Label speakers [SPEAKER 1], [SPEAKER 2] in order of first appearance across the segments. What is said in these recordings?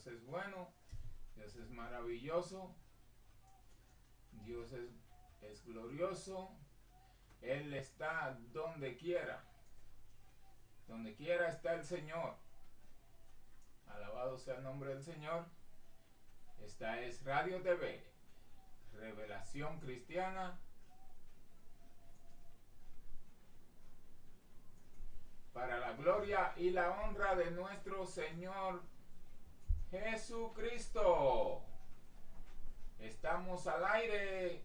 [SPEAKER 1] Dios es bueno, Dios es maravilloso, Dios es glorioso. Él está donde quiera está el Señor. Alabado sea el nombre del Señor. Esta es Radio TV, Revelación Cristiana, para la gloria y la honra de nuestro Señor Jesucristo. Estamos al aire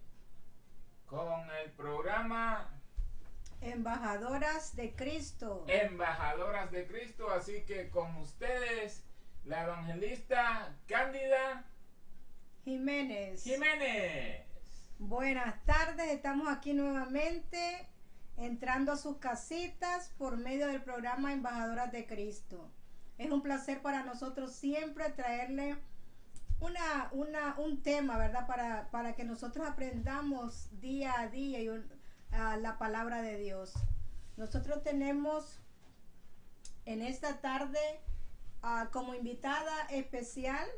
[SPEAKER 1] con el programa
[SPEAKER 2] Embajadoras de Cristo.
[SPEAKER 1] Embajadoras de Cristo. Así que con ustedes, la evangelista Cándida
[SPEAKER 2] Jiménez.
[SPEAKER 1] Buenas
[SPEAKER 2] tardes, estamos aquí nuevamente entrando a sus casitas por medio del programa Embajadoras de Cristo. Es un placer para nosotros siempre traerle un tema, ¿verdad? Para que nosotros aprendamos día a día la palabra de Dios. Nosotros tenemos en esta tarde como invitada especial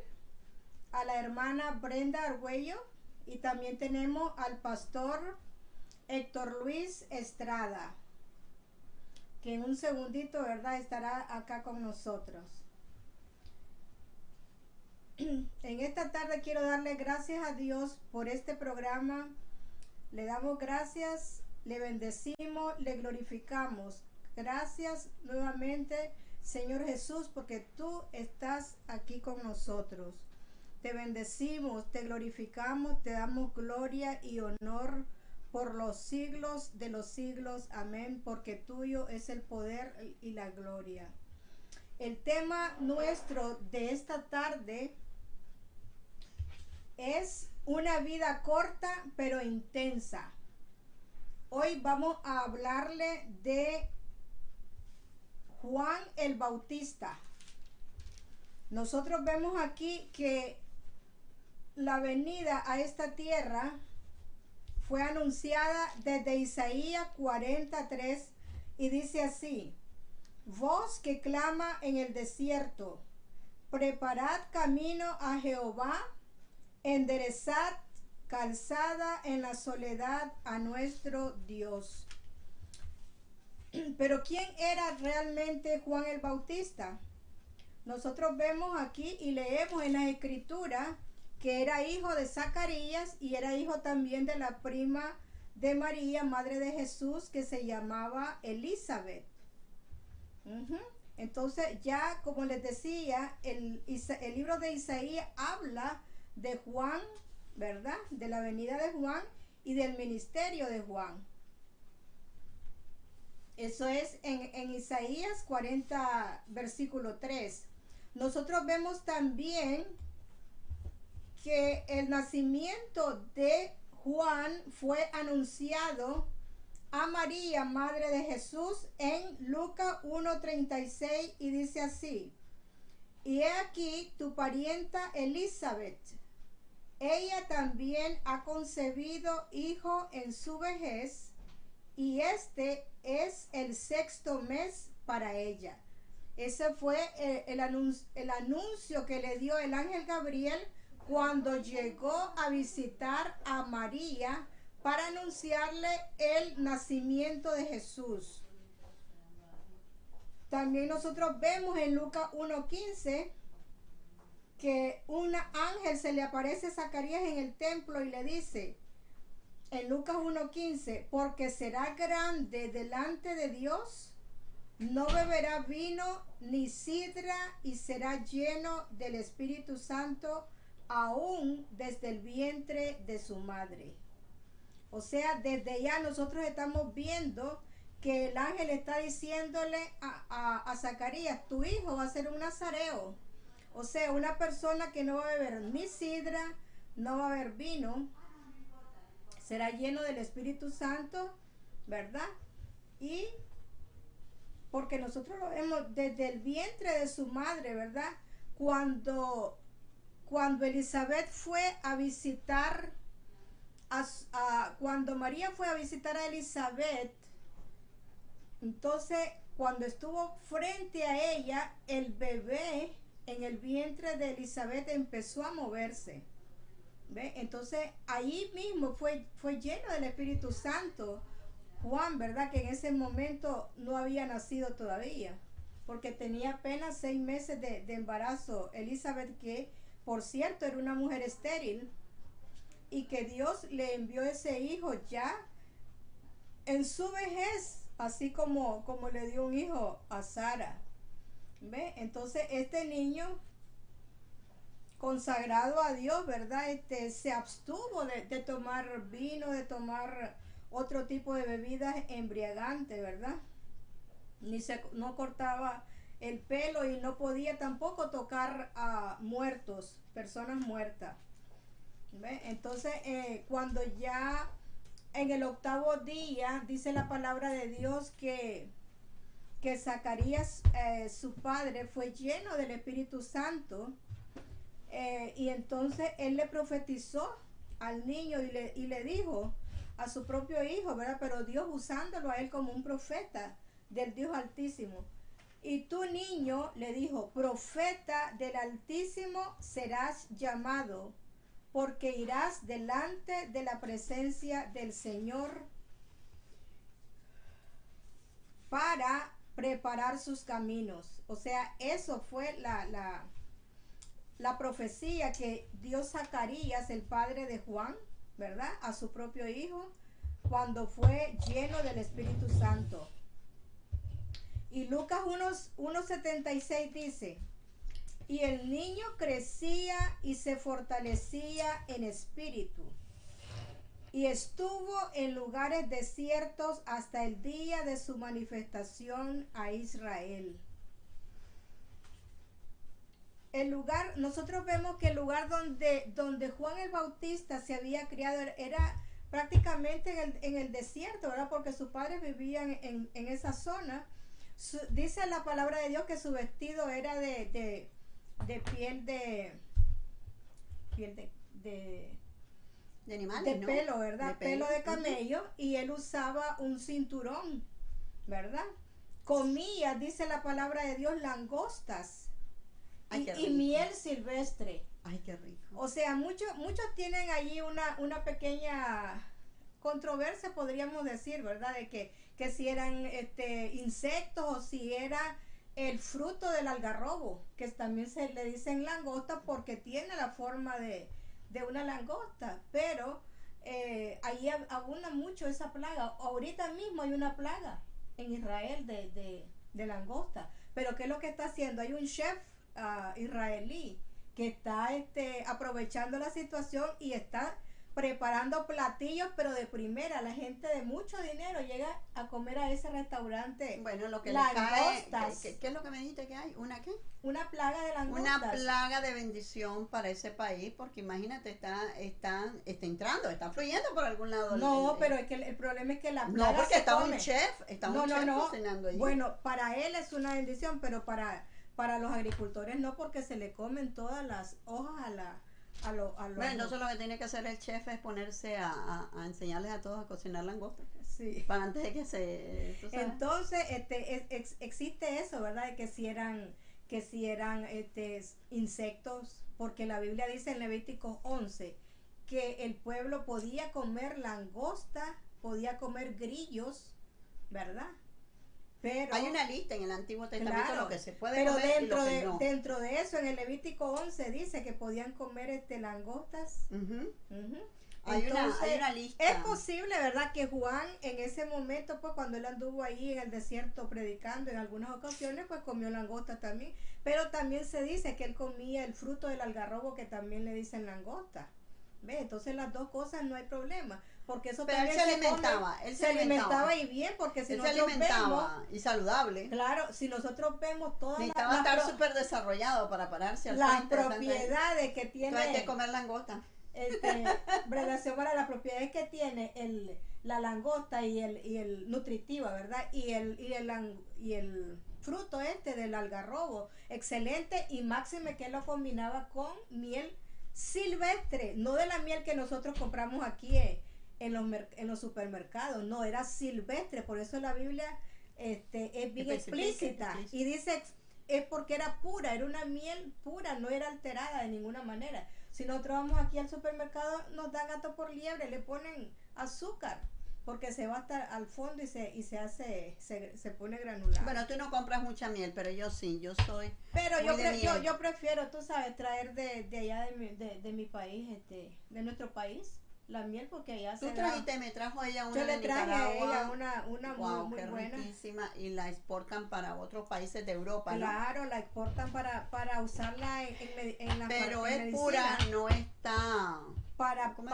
[SPEAKER 2] a la hermana Brenda Argüello, y también tenemos al pastor Héctor Luis Estrada, que en un segundito, ¿verdad?, estará acá con nosotros. En esta tarde quiero darle gracias a Dios por este programa. Le damos gracias, le bendecimos, le glorificamos. Gracias nuevamente, Señor Jesús, porque tú estás aquí con nosotros. Te bendecimos, te glorificamos, te damos gloria y honor por los siglos de los siglos. Amén, porque tuyo es el poder y la gloria. El tema nuestro de esta tarde es una vida corta pero intensa. Hoy vamos a hablarle de Juan el Bautista. Nosotros vemos aquí que la venida a esta tierra fue anunciada desde Isaías 43 y dice así: voz que clama en el desierto, preparad camino a Jehová, enderezad calzada en la soledad a nuestro Dios. Pero ¿quién era realmente Juan el Bautista? Nosotros vemos aquí y leemos en la escritura que era hijo de Zacarías y era hijo también de la prima de María, madre de Jesús, que se llamaba Elizabeth. Entonces ya, como les decía, el libro de Isaías habla de Juan, ¿verdad?, de la venida de Juan y del ministerio de Juan. Eso es en Isaías 40, versículo 3. Nosotros vemos también que el nacimiento de Juan fue anunciado a María, madre de Jesús, en Lucas 1:36, y dice así: y he aquí tu parienta Elizabeth, ella también ha concebido hijo en su vejez, y este es el 6º mes para ella. Ese fue el anuncio que le dio el ángel Gabriel cuando llegó a visitar a María para anunciarle el nacimiento de Jesús. También nosotros vemos en Lucas 1:15 que un ángel se le aparece a Zacarías en el templo y le dice, en Lucas 1:15, porque será grande delante de Dios, no beberá vino ni sidra, y será lleno del Espíritu Santo aún desde el vientre de su madre. O sea, desde ya nosotros estamos viendo que el ángel está diciéndole a Zacarías: tu hijo va a ser un nazareo. O sea, una persona que no va a beber ni sidra, no va a beber vino, será lleno del Espíritu Santo, ¿verdad? Y porque nosotros lo vemos desde el vientre de su madre, ¿verdad? Cuando Elizabeth fue a visitar, cuando María fue a visitar a Elizabeth, entonces cuando estuvo frente a ella, el bebé en el vientre de Elizabeth empezó a moverse. ¿Ve? Entonces ahí mismo fue lleno del Espíritu Santo Juan, ¿verdad? Que en ese momento no había nacido todavía, porque tenía apenas 6 meses de embarazo. Elizabeth, que por cierto era una mujer estéril, y que Dios le envió ese hijo ya en su vejez, así como le dio un hijo a Sara. ¿Ve? Entonces este niño consagrado a Dios, ¿verdad? Se abstuvo de tomar vino, de tomar otro tipo de bebidas embriagantes, ¿verdad? No cortaba el pelo y no podía tampoco tocar a muertos, personas muertas. ¿Ve? Entonces, cuando ya en el 8º día, dice la palabra de Dios que Zacarías, su padre, fue lleno del Espíritu Santo, y entonces él le profetizó al niño y le dijo a su propio hijo, ¿verdad? Pero Dios usándolo a él como un profeta del Dios Altísimo. Y tu niño, le dijo, profeta del Altísimo serás llamado, porque irás delante de la presencia del Señor para preparar sus caminos. O sea, eso fue la profecía que dio Zacarías, el padre de Juan, ¿verdad? A su propio hijo, cuando fue lleno del Espíritu Santo. Y Lucas 1:76 dice, y el niño crecía y se fortalecía en espíritu, y estuvo en lugares desiertos hasta el día de su manifestación a Israel. El lugar, nosotros vemos que el lugar donde Juan el Bautista se había criado era prácticamente en el desierto, ¿verdad? Porque sus padres vivían en esa zona. Dice la palabra de Dios que su vestido era de piel de
[SPEAKER 3] animales,
[SPEAKER 2] de
[SPEAKER 3] ¿no?
[SPEAKER 2] pelo, ¿verdad?
[SPEAKER 3] De
[SPEAKER 2] Pelo de camello, y él usaba un cinturón, ¿verdad? Comía, dice la palabra de Dios, langostas.
[SPEAKER 3] Ay, qué
[SPEAKER 2] y
[SPEAKER 3] rico.
[SPEAKER 2] miel silvestre.
[SPEAKER 3] Ay, qué rico.
[SPEAKER 2] O sea, muchos tienen allí una pequeña controversia, podríamos decir, ¿verdad? De que si eran insectos o si era el fruto del algarrobo, que también se le dicen langosta porque tiene la forma de una langosta, pero ahí abunda mucho esa plaga. Ahorita mismo hay una plaga en Israel de langosta, pero ¿qué es lo que está haciendo? Hay un chef israelí que está aprovechando la situación y está preparando platillos, pero de primera. La gente de mucho dinero llega a comer a ese restaurante.
[SPEAKER 3] Bueno, lo que
[SPEAKER 2] langostas.
[SPEAKER 3] le cae, ¿qué es lo que me dijiste que hay? ¿Una qué?
[SPEAKER 2] Una plaga de langostas.
[SPEAKER 3] Una plaga de bendición para ese país, porque imagínate, está entrando, está fluyendo por algún lado.
[SPEAKER 2] No, pero es que el problema es que la plaga
[SPEAKER 3] no, porque
[SPEAKER 2] se
[SPEAKER 3] está
[SPEAKER 2] come.
[SPEAKER 3] un chef, cocinando allí.
[SPEAKER 2] Bueno, para él es una bendición, pero para los agricultores no, porque se le comen todas las hojas a los.
[SPEAKER 3] Bueno, entonces lo que tiene que hacer el chef es ponerse a enseñarles a todos a cocinar langosta.
[SPEAKER 2] Sí.
[SPEAKER 3] Para antes de que se...
[SPEAKER 2] Entonces, existe eso, ¿verdad? De que si eran insectos, porque la Biblia dice en Levítico 11 que el pueblo podía comer langosta, podía comer grillos, ¿verdad? Pero
[SPEAKER 3] hay una lista en el Antiguo Testamento,
[SPEAKER 2] claro,
[SPEAKER 3] lo que se puede
[SPEAKER 2] pero
[SPEAKER 3] comer y lo que no.
[SPEAKER 2] dentro de eso, en el Levítico 11 dice que podían comer langostas.
[SPEAKER 3] Hay
[SPEAKER 2] Entonces,
[SPEAKER 3] una lista.
[SPEAKER 2] es posible, ¿verdad?, que Juan en ese momento, pues cuando él anduvo ahí en el desierto predicando en algunas ocasiones, pues comió langosta también. Pero también se dice que él comía el fruto del algarrobo, que también le dicen langosta. ¿Ve? Entonces las dos cosas no hay problema, porque eso
[SPEAKER 3] pero
[SPEAKER 2] también
[SPEAKER 3] él se alimentaba
[SPEAKER 2] y bien, porque si
[SPEAKER 3] él
[SPEAKER 2] nosotros
[SPEAKER 3] se alimentaba
[SPEAKER 2] vemos,
[SPEAKER 3] y saludable.
[SPEAKER 2] claro, si nosotros vemos todas
[SPEAKER 3] necesitaba estar súper desarrollado para pararse al
[SPEAKER 2] las
[SPEAKER 3] frente.
[SPEAKER 2] propiedades que tiene.
[SPEAKER 3] Entonces hay que comer langosta.
[SPEAKER 2] Relación para las propiedades que tiene la langosta y el nutritiva, ¿verdad? Y el fruto del algarrobo, excelente, y máxime que él lo combinaba con miel silvestre, no de la miel que nosotros compramos aquí en los supermercados, no, era silvestre. Por eso la Biblia es bien explícita y dice es porque era pura, era una miel pura, no era alterada de ninguna manera. Si nosotros vamos aquí al supermercado, nos dan gato por liebre, le ponen azúcar, porque se va hasta al fondo y se pone granulado.
[SPEAKER 3] Bueno, tú no compras mucha miel, pero yo sí, yo soy
[SPEAKER 2] Pero
[SPEAKER 3] muy de miel.
[SPEAKER 2] yo prefiero, tú sabes, traer de allá de mi país, de nuestro país, la miel, porque allá
[SPEAKER 3] Tú
[SPEAKER 2] se
[SPEAKER 3] trajiste, me trajo ella una
[SPEAKER 2] yo
[SPEAKER 3] de
[SPEAKER 2] le traje a
[SPEAKER 3] Nicaragua.
[SPEAKER 2] ella una
[SPEAKER 3] Wow,
[SPEAKER 2] muy
[SPEAKER 3] qué
[SPEAKER 2] buena.
[SPEAKER 3] riquísima, y la exportan para otros países de Europa, ¿no?
[SPEAKER 2] Claro, la exportan para usarla
[SPEAKER 3] Pero
[SPEAKER 2] en
[SPEAKER 3] es
[SPEAKER 2] medicina,
[SPEAKER 3] pura, no está. ¿Cómo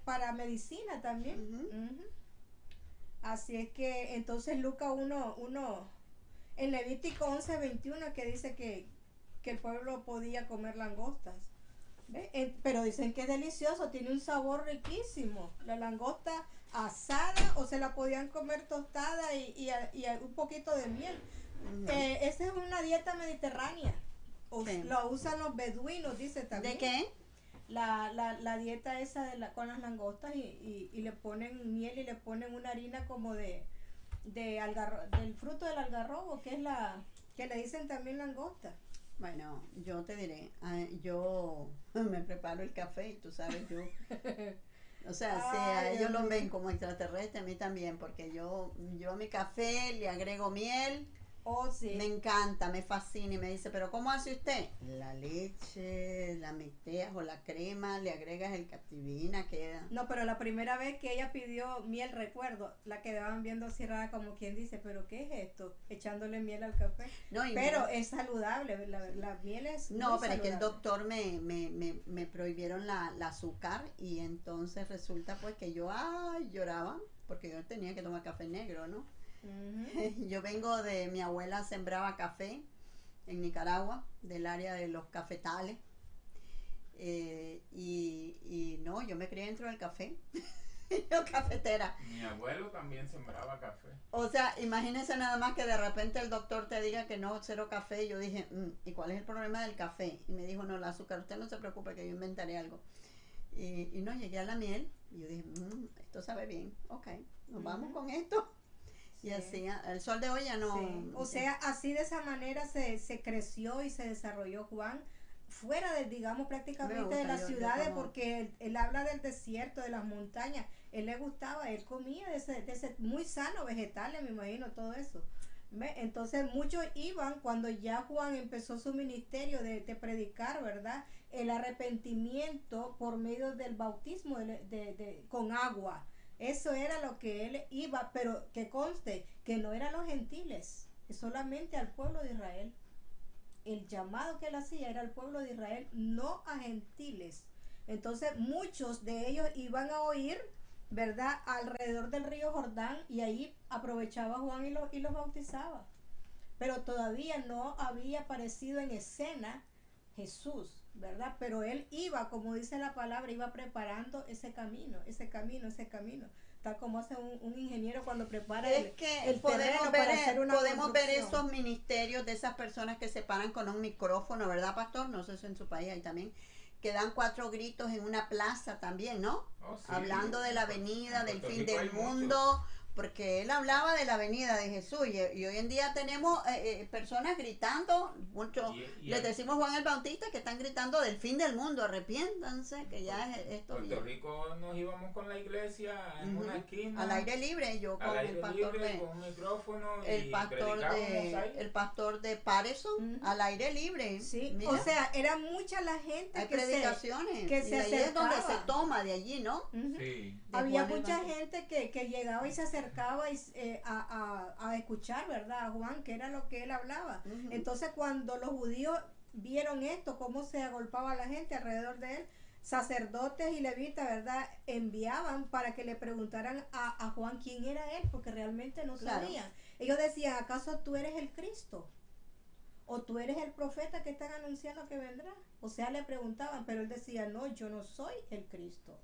[SPEAKER 2] para medicina también.
[SPEAKER 3] Ujú.
[SPEAKER 2] Ujú. Así es que entonces Lucas 1, en Levítico 11:21 que dice que el pueblo podía comer langostas. ¿Ve? Pero dicen que es delicioso, tiene un sabor riquísimo. La langosta asada o se la podían comer tostada y un poquito de miel.
[SPEAKER 3] Ujú.
[SPEAKER 2] Esa es una dieta mediterránea.
[SPEAKER 3] Sí.
[SPEAKER 2] Lo usan los beduinos, dice también.
[SPEAKER 3] ¿De qué?
[SPEAKER 2] La dieta esa con las langostas y le ponen miel y le ponen una harina como del fruto del algarrobo, que es que le dicen también langosta.
[SPEAKER 3] Bueno, yo te diré, yo me preparo el café y tú sabes, yo, o sea, si a
[SPEAKER 2] Ay,
[SPEAKER 3] ellos
[SPEAKER 2] Dios
[SPEAKER 3] lo
[SPEAKER 2] mío.
[SPEAKER 3] ven como extraterrestre, a mí también, porque yo a mi café le agrego miel.
[SPEAKER 2] Oh, sí.
[SPEAKER 3] Me encanta, me fascina, y me dice, pero ¿cómo hace usted? La leche, la mezclas o la crema, le agregas el Captivina, queda.
[SPEAKER 2] No, pero la primera vez que ella pidió miel, recuerdo, la quedaban viendo así rara como quien dice, pero ¿qué es esto? Echándole miel al café.
[SPEAKER 3] No, y
[SPEAKER 2] Pero es saludable, la miel es
[SPEAKER 3] no,
[SPEAKER 2] muy
[SPEAKER 3] pero es que el
[SPEAKER 2] saludable.
[SPEAKER 3] doctor me prohibieron la azúcar, y entonces resulta pues que yo lloraba porque yo tenía que tomar café negro, ¿no?
[SPEAKER 2] Ujú.
[SPEAKER 3] Yo vengo de, mi abuela sembraba café en Nicaragua, del área de los cafetales, y no, yo me crié dentro del café, yo cafetera.
[SPEAKER 1] Mi abuelo también sembraba café.
[SPEAKER 3] O sea, imagínense nada más que de repente el doctor te diga que no, cero café. Y yo dije, ¿y cuál es el problema del café? Y me dijo, no, el azúcar, usted no se preocupe que yo inventaré algo. Y no, llegué a la miel y yo dije, esto sabe bien, ok, nos vamos con esto. Y
[SPEAKER 2] Sí.
[SPEAKER 3] así, el sol de hoy ya no.
[SPEAKER 2] Sí. O sea, así de esa manera se creció y se desarrolló Juan fuera de, digamos, prácticamente de las ciudades, porque él habla del desierto, de las montañas. Él le gustaba, él comía de ese muy sano, vegetales, me imagino, todo eso. ¿Ve? Entonces muchos iban cuando ya Juan empezó su ministerio de predicar, ¿verdad? El arrepentimiento por medio del bautismo con agua. Eso era lo que él iba, pero que conste que no eran los gentiles, solamente al pueblo de Israel. El llamado que él hacía era al pueblo de Israel, no a gentiles. Entonces muchos de ellos iban a oír, ¿verdad?, alrededor del río Jordán, y ahí aprovechaba Juan y los bautizaba. Pero todavía no había aparecido en escena Jesús, ¿verdad? Pero él iba, como dice la palabra, iba preparando ese camino, tal como hace un ingeniero cuando prepara
[SPEAKER 3] Es que
[SPEAKER 2] el terreno para hacer una
[SPEAKER 3] podemos ver
[SPEAKER 2] construcción.
[SPEAKER 3] esos ministerios de esas personas que se paran con un micrófono, ¿verdad, pastor? No sé si en su país hay también, que dan 4 gritos en una plaza también, ¿no?
[SPEAKER 1] Oh, sí.
[SPEAKER 3] Hablando de la venida,
[SPEAKER 1] En
[SPEAKER 3] del
[SPEAKER 1] Puerto
[SPEAKER 3] fin
[SPEAKER 1] Rico
[SPEAKER 3] del
[SPEAKER 1] hay
[SPEAKER 3] mundo, porque él hablaba de la venida de Jesús, y hoy en día tenemos personas gritando, mucho, les decimos Juan el Bautista, que están gritando del fin del mundo, arrepiéntanse, que ya es esto.
[SPEAKER 1] Puerto Rico nos íbamos con la iglesia en una esquina.
[SPEAKER 3] Al aire libre, yo con el pastor
[SPEAKER 1] libre, con un micrófono,
[SPEAKER 3] el
[SPEAKER 1] y
[SPEAKER 3] pastor de Patterson, al aire libre.
[SPEAKER 2] Sí,
[SPEAKER 3] Mira,
[SPEAKER 2] o sea, era mucha la gente
[SPEAKER 3] hay
[SPEAKER 2] que
[SPEAKER 3] predicaciones,
[SPEAKER 2] que
[SPEAKER 3] y
[SPEAKER 2] se
[SPEAKER 3] de ahí es donde
[SPEAKER 2] acercaba.
[SPEAKER 3] se toma, de allí, ¿no?
[SPEAKER 2] Ujú.
[SPEAKER 1] Sí.
[SPEAKER 3] De
[SPEAKER 2] Había
[SPEAKER 3] Juan el
[SPEAKER 2] mucha
[SPEAKER 3] Bautista.
[SPEAKER 2] gente que llegaba y se acercaba a escuchar, ¿verdad? A Juan, que era lo que él hablaba.
[SPEAKER 3] Ujú.
[SPEAKER 2] Entonces, cuando los judíos vieron esto, cómo se agolpaba la gente alrededor de él, sacerdotes y levitas, ¿verdad?, enviaban para que le preguntaran a Juan quién era él, porque realmente no
[SPEAKER 3] Claro.
[SPEAKER 2] sabían. Ellos decían, ¿acaso tú eres el Cristo? ¿O tú eres el profeta que están anunciando que vendrá? O sea, le preguntaban, pero él decía, no, yo no soy el Cristo.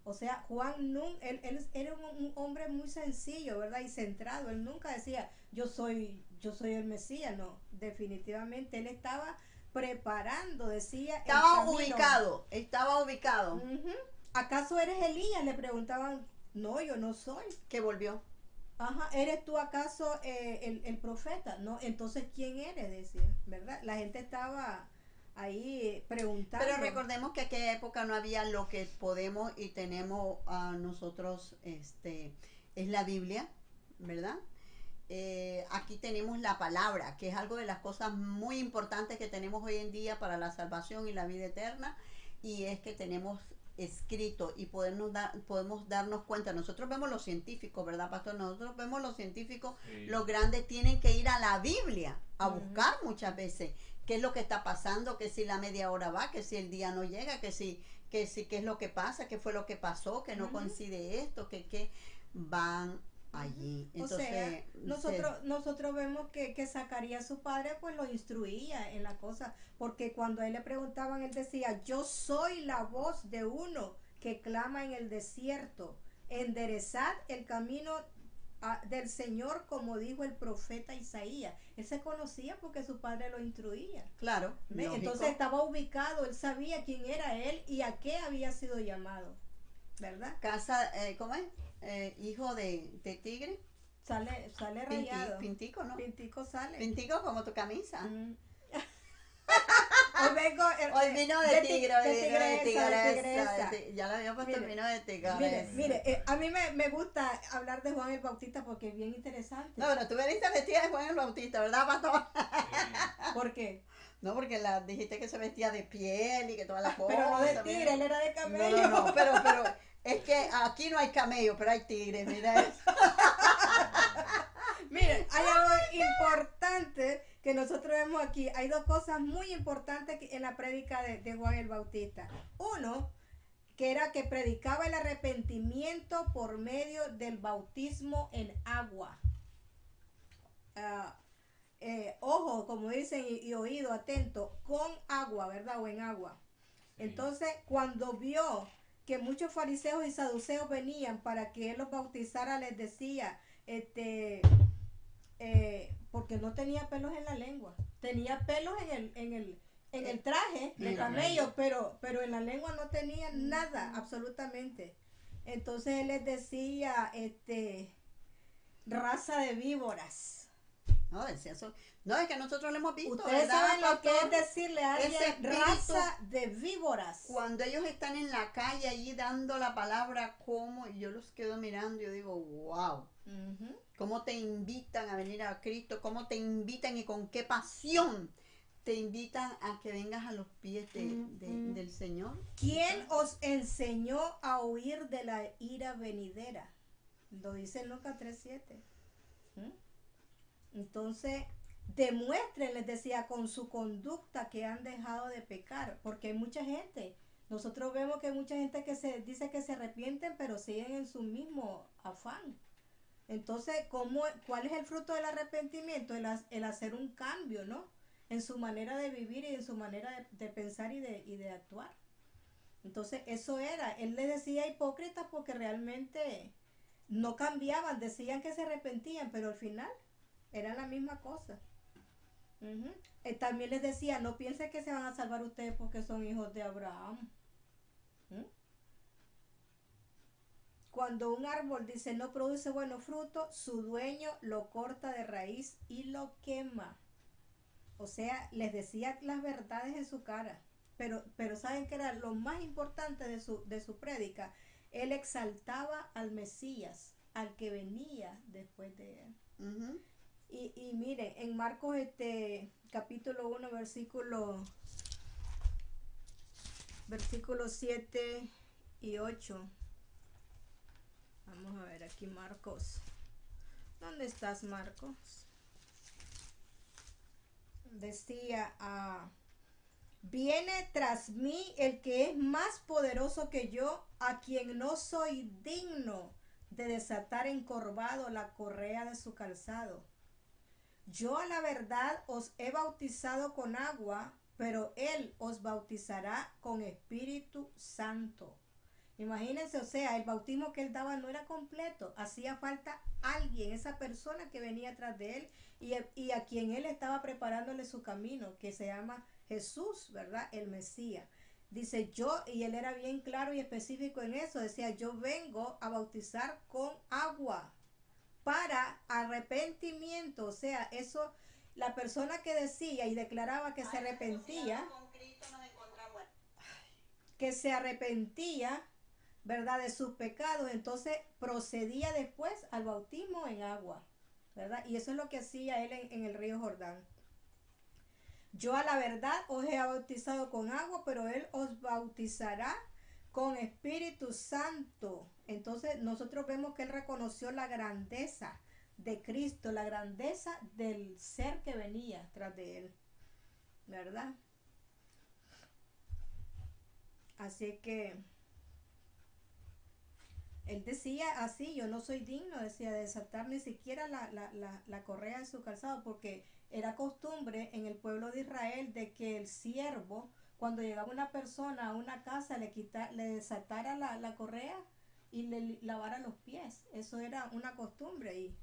[SPEAKER 2] O sea, Juan, él era un hombre muy sencillo, ¿verdad? Y centrado. Él nunca decía, yo soy el Mesías. No, definitivamente él estaba preparando, decía, el camino.
[SPEAKER 3] Estaba ubicado,
[SPEAKER 2] Ujú. ¿Acaso eres Elías? Le preguntaban, no, yo no soy.
[SPEAKER 3] que volvió.
[SPEAKER 2] ajá, ¿eres tú acaso el profeta? No, entonces, ¿quién eres? Decía, ¿verdad? La gente estaba ahí preguntando.
[SPEAKER 3] Pero recordemos que en aquella época no había lo que podemos y tenemos a nosotros, es la Biblia, ¿verdad? Aquí tenemos la palabra, que es algo de las cosas muy importantes que tenemos hoy en día para la salvación y la vida eterna, y es que tenemos escrito y podemos darnos cuenta. Nosotros vemos los científicos, ¿verdad, pastor? Nosotros vemos los científicos,
[SPEAKER 1] Sí.
[SPEAKER 3] los grandes tienen que ir a la Biblia a
[SPEAKER 2] Ujú.
[SPEAKER 3] buscar muchas veces qué es lo que está pasando, que si la media hora va, que si el día no llega, que si qué es lo que pasa, qué fue lo que pasó, que no
[SPEAKER 2] Ujú.
[SPEAKER 3] coincide esto, que van allí.
[SPEAKER 2] O
[SPEAKER 3] Entonces,
[SPEAKER 2] sea, nosotros vemos que Zacarías, su padre, pues lo instruía en la cosa, porque cuando a él le preguntaban, él decía, yo soy la voz de uno que clama en el desierto, enderezad el camino del Señor, como dijo el profeta Isaías. Él se conocía porque su padre lo instruía.
[SPEAKER 3] claro,
[SPEAKER 2] ¿Ve?
[SPEAKER 3] lógico.
[SPEAKER 2] Entonces estaba ubicado, él sabía quién era él y a qué había sido llamado, ¿verdad?
[SPEAKER 3] Casa, ¿cómo es? Hijo de tigre.
[SPEAKER 2] Sale rayado.
[SPEAKER 3] Pintico, ¿no?
[SPEAKER 2] Pintico sale.
[SPEAKER 3] Pintico como tu camisa.
[SPEAKER 2] Mm. Hoy vengo
[SPEAKER 3] Hoy vino de tigre, hoy vino de
[SPEAKER 2] tigresa.
[SPEAKER 3] tigresa. Ya lo había puesto el
[SPEAKER 2] Mire,
[SPEAKER 3] vino de tigresa.
[SPEAKER 2] Mire, a mí me gusta hablar de Juan el Bautista porque es bien interesante.
[SPEAKER 3] No, pero tú veniste vestida de Juan el Bautista, ¿verdad, pastor?
[SPEAKER 1] Sí.
[SPEAKER 2] ¿Por qué?
[SPEAKER 3] No, porque dijiste que se vestía de piel y que todas las cosas.
[SPEAKER 2] Pero no de tigre, él era de camello.
[SPEAKER 3] No, pero es que aquí no hay camello, pero hay tigres, mira eso.
[SPEAKER 2] Mire, hay algo importante que nosotros vemos aquí. Hay dos cosas muy importantes en la prédica de Juan el Bautista. Uno, que era que predicaba el arrepentimiento por medio del bautismo en agua. Ojo, como dicen, y oído atento, con agua, ¿verdad? O en agua.
[SPEAKER 1] Sí.
[SPEAKER 2] Entonces, cuando vio que muchos fariseos y saduceos venían para que él los bautizara, les decía, porque no tenía pelos en la lengua, tenía pelos en el traje de camello, pero en la lengua no tenía nada, absolutamente. Entonces él les decía, raza de víboras.
[SPEAKER 3] No, decía eso. No, es que nosotros lo hemos visto.
[SPEAKER 2] Ustedes
[SPEAKER 3] ¿verdad,
[SPEAKER 2] saben lo que
[SPEAKER 3] pastor?
[SPEAKER 2] es decirle a
[SPEAKER 3] Ese
[SPEAKER 2] alguien
[SPEAKER 3] espíritu,
[SPEAKER 2] raza de víboras.
[SPEAKER 3] Cuando ellos están en la calle allí dando la palabra, como y yo los quedo mirando, yo digo, wow.
[SPEAKER 2] Ujú.
[SPEAKER 3] Cómo te invitan a venir a Cristo, cómo te invitan y con qué pasión te invitan a que vengas a los pies del Señor.
[SPEAKER 2] ¿Quién os enseñó a huir de la ira venidera? Lo dice en Lucas 3:7. Entonces, demuestren, les decía, con su conducta que han dejado de pecar, porque hay mucha gente. Nosotros vemos que hay mucha gente que se dice que se arrepienten, pero siguen en su mismo afán. Entonces, ¿cuál es el fruto del arrepentimiento? El hacer un cambio, ¿no? En su manera de vivir y en su manera de pensar y de actuar. Entonces, eso era. Él les decía hipócritas porque realmente no cambiaban, decían que se arrepentían, pero al final era la misma cosa. Uh-huh. También les decía, no piensen que se van a salvar ustedes porque son hijos de Abraham. Cuando un árbol dice no produce buenos frutos, su dueño lo corta de raíz y lo quema. O sea, les decía las verdades en su cara. Pero ¿saben qué era lo más importante de su prédica? Él exaltaba al Mesías, al que venía después de él.
[SPEAKER 3] Uh-huh.
[SPEAKER 2] Y miren, en Marcos capítulo 1, versículos 7 y 8. Vamos a ver aquí Marcos. ¿Dónde estás, Marcos? Decía, viene tras mí el que es más poderoso que yo, a quien no soy digno de desatar encorvado la correa de su calzado. Yo a la verdad os he bautizado con agua, pero él os bautizará con Espíritu Santo. Imagínense, o sea, el bautismo que él daba no era completo, hacía falta alguien, esa persona que venía atrás de él y a quien él estaba preparándole su camino, que se llama Jesús, ¿verdad? El Mesías. Dice yo, y él era bien claro y específico en eso, decía, yo vengo a bautizar con agua para arrepentimiento. O sea, eso, la persona que decía y declaraba que se arrepentía, ¿verdad? De sus pecados, entonces procedía después al bautismo en agua, ¿verdad? Y eso es lo que hacía él en el río Jordán. Yo a la verdad os he bautizado con agua, pero él os bautizará con Espíritu Santo. Entonces nosotros vemos que él reconoció la grandeza de Cristo, la grandeza del ser que venía tras de él, ¿verdad? Así que él decía así, yo no soy digno, decía, de desatar ni siquiera la correa de su calzado, porque era costumbre en el pueblo de Israel de que el siervo, cuando llegaba una persona a una casa, le desatara la correa y le lavara los pies. Eso era una costumbre ahí.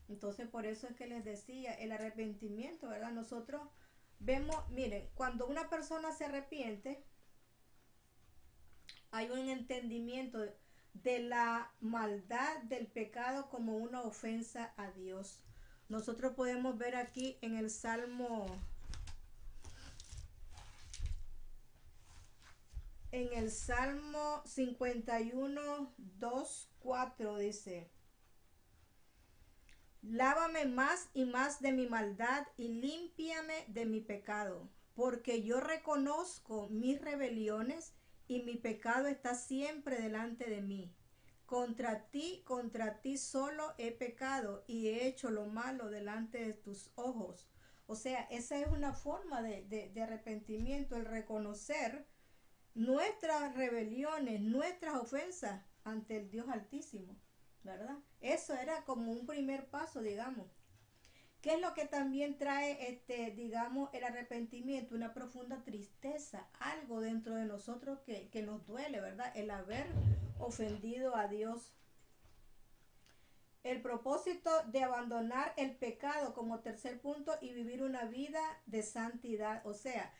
[SPEAKER 2] Entonces por eso es que les decía, el arrepentimiento, ¿verdad? Nosotros vemos, miren, cuando una persona se arrepiente, hay un entendimiento de la maldad del pecado como una ofensa a Dios. Nosotros podemos ver aquí en el Salmo 51, 2, 4 dice: lávame más y más de mi maldad y límpiame de mi pecado, porque yo reconozco mis rebeliones y mi pecado está siempre delante de mí. Contra ti solo he pecado y he hecho lo malo delante de tus ojos. O sea, esa es una forma de arrepentimiento, el reconocer nuestras rebeliones, nuestras ofensas ante el Dios Altísimo, ¿verdad? Eso era como un primer paso, digamos. ¿Qué es lo que también trae, digamos, el arrepentimiento? Una profunda tristeza, algo dentro de nosotros que nos duele, ¿verdad? El haber ofendido a Dios. El propósito de abandonar el pecado como tercer punto y vivir una vida de santidad. O sea,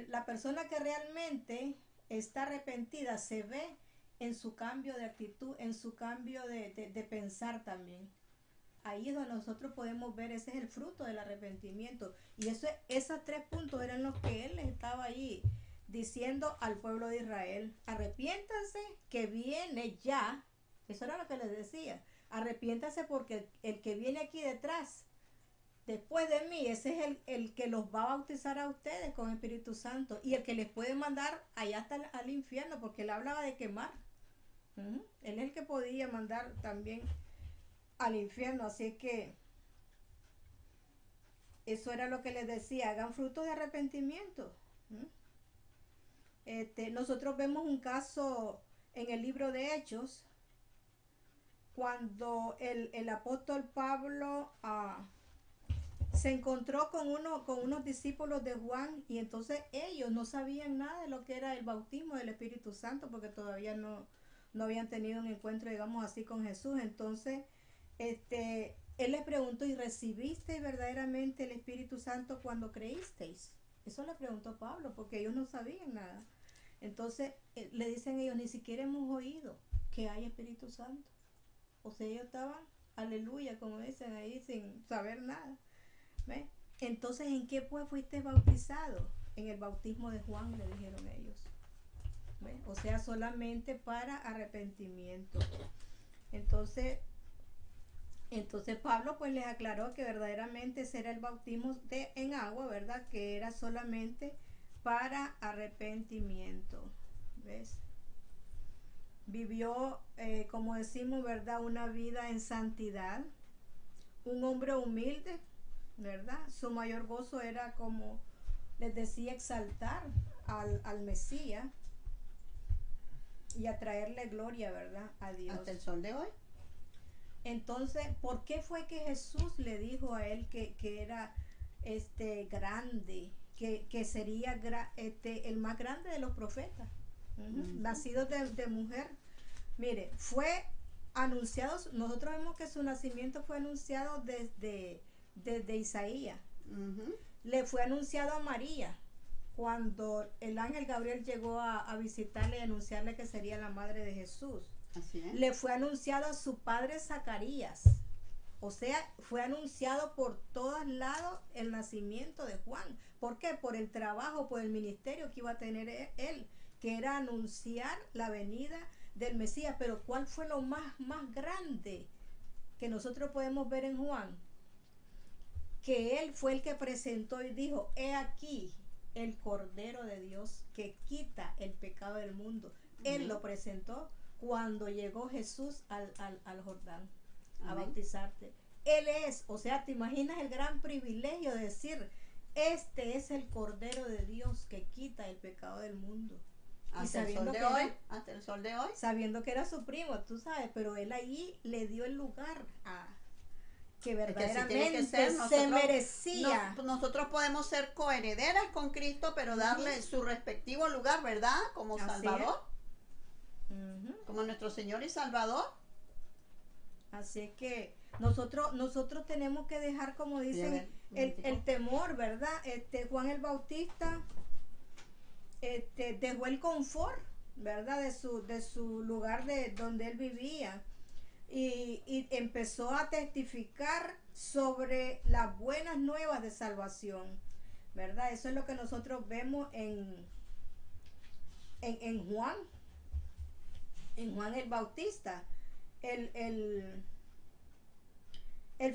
[SPEAKER 2] la persona que realmente está arrepentida se ve en su cambio de actitud, en su cambio de pensar también. Ahí es donde nosotros podemos ver, ese es el fruto del arrepentimiento. Y esos 3 puntos eran los que él estaba ahí diciendo al pueblo de Israel. Arrepiéntanse que viene ya. Eso era lo que les decía. Arrepiéntanse porque el que viene aquí detrás, después de mí, ese es el que los va a bautizar a ustedes con Espíritu Santo. Y el que les puede mandar allá hasta al infierno, porque él hablaba de quemar. Él es el que podía mandar también al infierno. Así que eso era lo que les decía, hagan frutos de arrepentimiento. Nosotros vemos un caso en el libro de Hechos, cuando el apóstol Pablo se encontró con unos discípulos de Juan, y entonces ellos no sabían nada de lo que era el bautismo del Espíritu Santo, porque todavía no habían tenido un encuentro, digamos así, con Jesús. Entonces él les preguntó: ¿y recibisteis verdaderamente el Espíritu Santo cuando creísteis? Eso le preguntó Pablo, porque ellos no sabían nada. Entonces le dicen ellos: ni siquiera hemos oído que hay Espíritu Santo. O sea, ellos estaban, aleluya, como dicen ahí, sin saber nada. ¿Ves? Entonces, ¿en qué pues fuiste bautizado? En el bautismo de Juan, le dijeron ellos. ¿Ves? O sea, solamente para arrepentimiento. Entonces Pablo pues les aclaró que verdaderamente ese era el bautismo en agua, ¿verdad? Que era solamente para arrepentimiento. ¿Ves? Vivió, como decimos, ¿verdad? Una vida en santidad. Un hombre humilde, ¿verdad? Su mayor gozo era, como les decía, exaltar al Mesías y atraerle gloria, ¿verdad? A Dios.
[SPEAKER 3] Hasta el sol de hoy.
[SPEAKER 2] Entonces, ¿por qué fue que Jesús le dijo a él que era grande, que sería el más grande de los profetas? Nacido de mujer. Mire, fue anunciado, nosotros vemos que su nacimiento fue anunciado desde Isaías. Le fue anunciado a María cuando el ángel Gabriel llegó a visitarle y anunciarle que sería la madre de Jesús.
[SPEAKER 3] Así es.
[SPEAKER 2] Le fue anunciado a su padre Zacarías, O sea, fue anunciado por todos lados el nacimiento de Juan. ¿Por qué? Por el trabajo, por el ministerio que iba a tener él, que era anunciar la venida del Mesías. Pero ¿cuál fue lo más grande que nosotros podemos ver en Juan? Que él fue el que presentó y dijo, he aquí el Cordero de Dios que quita el pecado del mundo. Él lo presentó cuando llegó Jesús al Jordán a bautizarte. Él es, o sea, te imaginas el gran privilegio de decir, este es el Cordero de Dios que quita el pecado del mundo.
[SPEAKER 3] Hasta el sol de hoy, hasta el sol de hoy.
[SPEAKER 2] Sabiendo que era su primo, tú sabes, pero él allí le dio el lugar a que verdaderamente se merecía.
[SPEAKER 3] Nosotros podemos ser coherederas con Cristo, pero darle su respectivo lugar, ¿verdad? Como Salvador. Como nuestro Señor y Salvador.
[SPEAKER 2] Así que nosotros tenemos que dejar, como dicen, el temor, ¿verdad? Juan el Bautista dejó el confort, ¿verdad? De su lugar de donde él vivía. Y empezó a testificar sobre las buenas nuevas de salvación, ¿verdad? Eso es lo que nosotros vemos en Juan el Bautista. El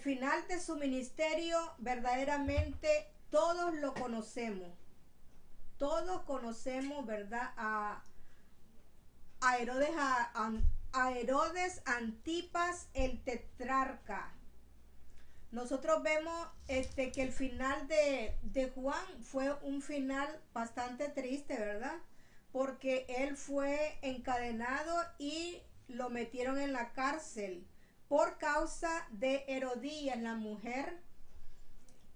[SPEAKER 2] final de su ministerio, verdaderamente todos lo conocemos. Todos conocemos, ¿verdad? A Herodes Antipas, el tetrarca. Nosotros vemos que el final de Juan fue un final bastante triste, ¿verdad? Porque él fue encadenado y lo metieron en la cárcel por causa de Herodías, la mujer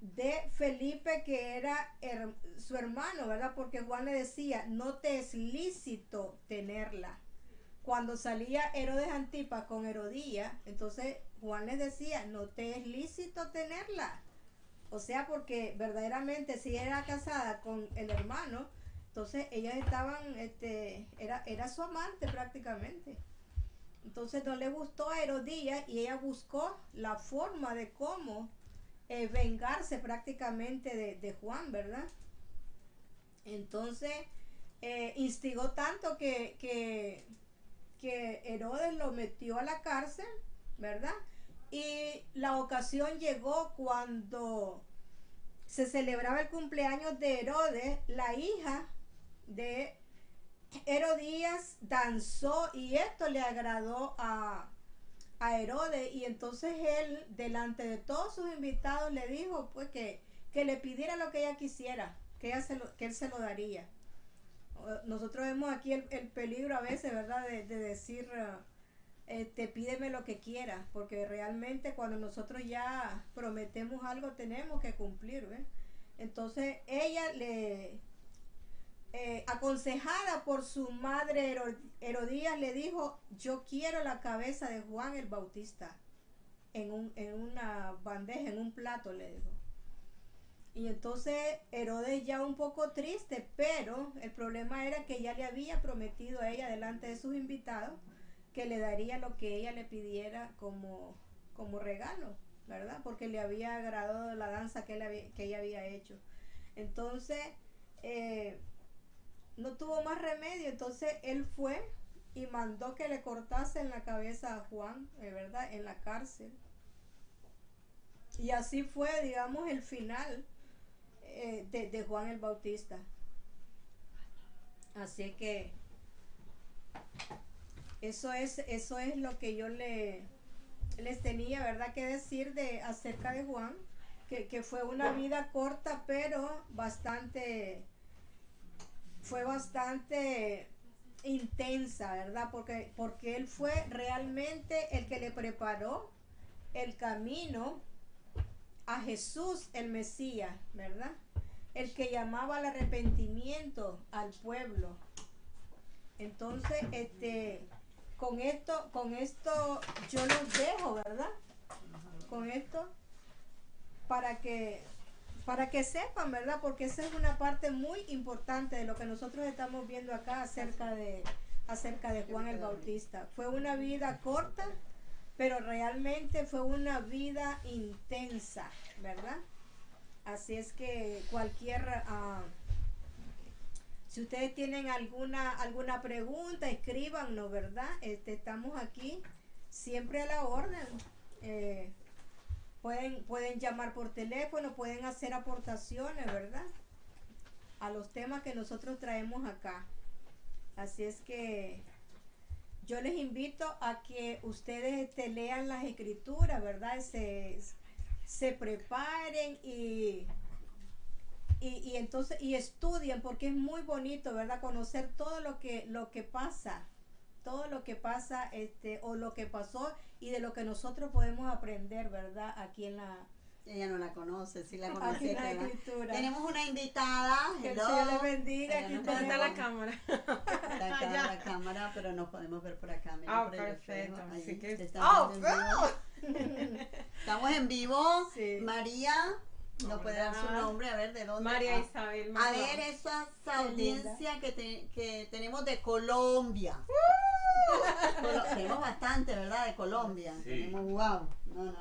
[SPEAKER 2] de Felipe, que era su hermano, ¿verdad? Porque Juan le decía, no te es lícito tenerla. Cuando salía Herodes Antipas con Herodías, entonces Juan les decía, no te es lícito tenerla. O sea, porque verdaderamente si era casada con el hermano, entonces ellas estaban, era su amante prácticamente. Entonces no le gustó a Herodías y ella buscó la forma de cómo vengarse prácticamente de Juan, ¿verdad? Entonces instigó tanto que Herodes lo metió a la cárcel, ¿verdad? Y la ocasión llegó cuando se celebraba el cumpleaños de Herodes. La hija de Herodías danzó y esto le agradó a Herodes, y entonces él delante de todos sus invitados le dijo pues que le pidiera lo que ella quisiera, que él se lo daría. Nosotros vemos aquí el peligro a veces, ¿verdad? De decir pídeme lo que quieras, porque realmente cuando nosotros ya prometemos algo tenemos que cumplir, ¿ves? Entonces ella aconsejada por su madre Herodías le dijo, yo quiero la cabeza de Juan el Bautista en una bandeja, en un plato, le dijo. Y entonces Herodes, ya un poco triste, pero el problema era que ya le había prometido a ella delante de sus invitados que le daría lo que ella le pidiera como regalo, ¿verdad? Porque le había agradado la danza que ella había hecho. Entonces no tuvo más remedio, entonces él fue y mandó que le cortasen la cabeza a Juan, ¿verdad? En la cárcel. Y así fue, digamos, el final de Juan el Bautista. Así que eso es lo que yo les tenía, ¿verdad?, que decir acerca de Juan, que fue una vida corta, pero fue bastante intensa, ¿verdad? Porque él fue realmente el que le preparó el camino a Jesús el Mesías, ¿verdad? El que llamaba al arrepentimiento al pueblo. Entonces, con esto yo los dejo, ¿verdad? Con esto para que sepan, ¿verdad? Porque esa es una parte muy importante de lo que nosotros estamos viendo acá acerca de Juan el Bautista. Fue una vida corta, pero realmente fue una vida intensa, ¿verdad? Así es que si ustedes tienen alguna pregunta, escríbanos, ¿verdad? Estamos aquí siempre a la orden. Pueden llamar por teléfono, pueden hacer aportaciones, ¿verdad? A los temas que nosotros traemos acá. Así es que yo les invito a que ustedes lean las escrituras, ¿verdad? Se preparen y entonces estudien, porque es muy bonito, ¿verdad? Conocer todo lo que pasa, o lo que pasó y de lo que nosotros podemos aprender, ¿verdad? Aquí en la...
[SPEAKER 3] Ella no la conoce, sí la
[SPEAKER 2] Aquí
[SPEAKER 3] conoce.
[SPEAKER 2] en la escritura.
[SPEAKER 3] Tenemos una invitada.
[SPEAKER 2] Que el
[SPEAKER 3] Hello.
[SPEAKER 2] Señor le bendiga.
[SPEAKER 3] Ella
[SPEAKER 2] Aquí
[SPEAKER 3] no
[SPEAKER 4] ¿Dónde está
[SPEAKER 3] puede
[SPEAKER 4] la cámara?
[SPEAKER 3] Está acá
[SPEAKER 4] Allá.
[SPEAKER 3] la cámara, pero nos podemos ver por acá. Mira, por el
[SPEAKER 4] Perfecto.
[SPEAKER 3] espejo, ahí,
[SPEAKER 4] Así que...
[SPEAKER 3] te estamos viendo en vivo.
[SPEAKER 4] ¡Oh!
[SPEAKER 3] Estamos en vivo.
[SPEAKER 2] Sí.
[SPEAKER 3] María, no puede dar su nombre, a ver de dónde.
[SPEAKER 4] María Isabel.
[SPEAKER 3] A ver esa audiencia que tenemos de Colombia. Tenemos bastante, ¿verdad? De Colombia.
[SPEAKER 1] Sí.
[SPEAKER 3] Tenemos, wow.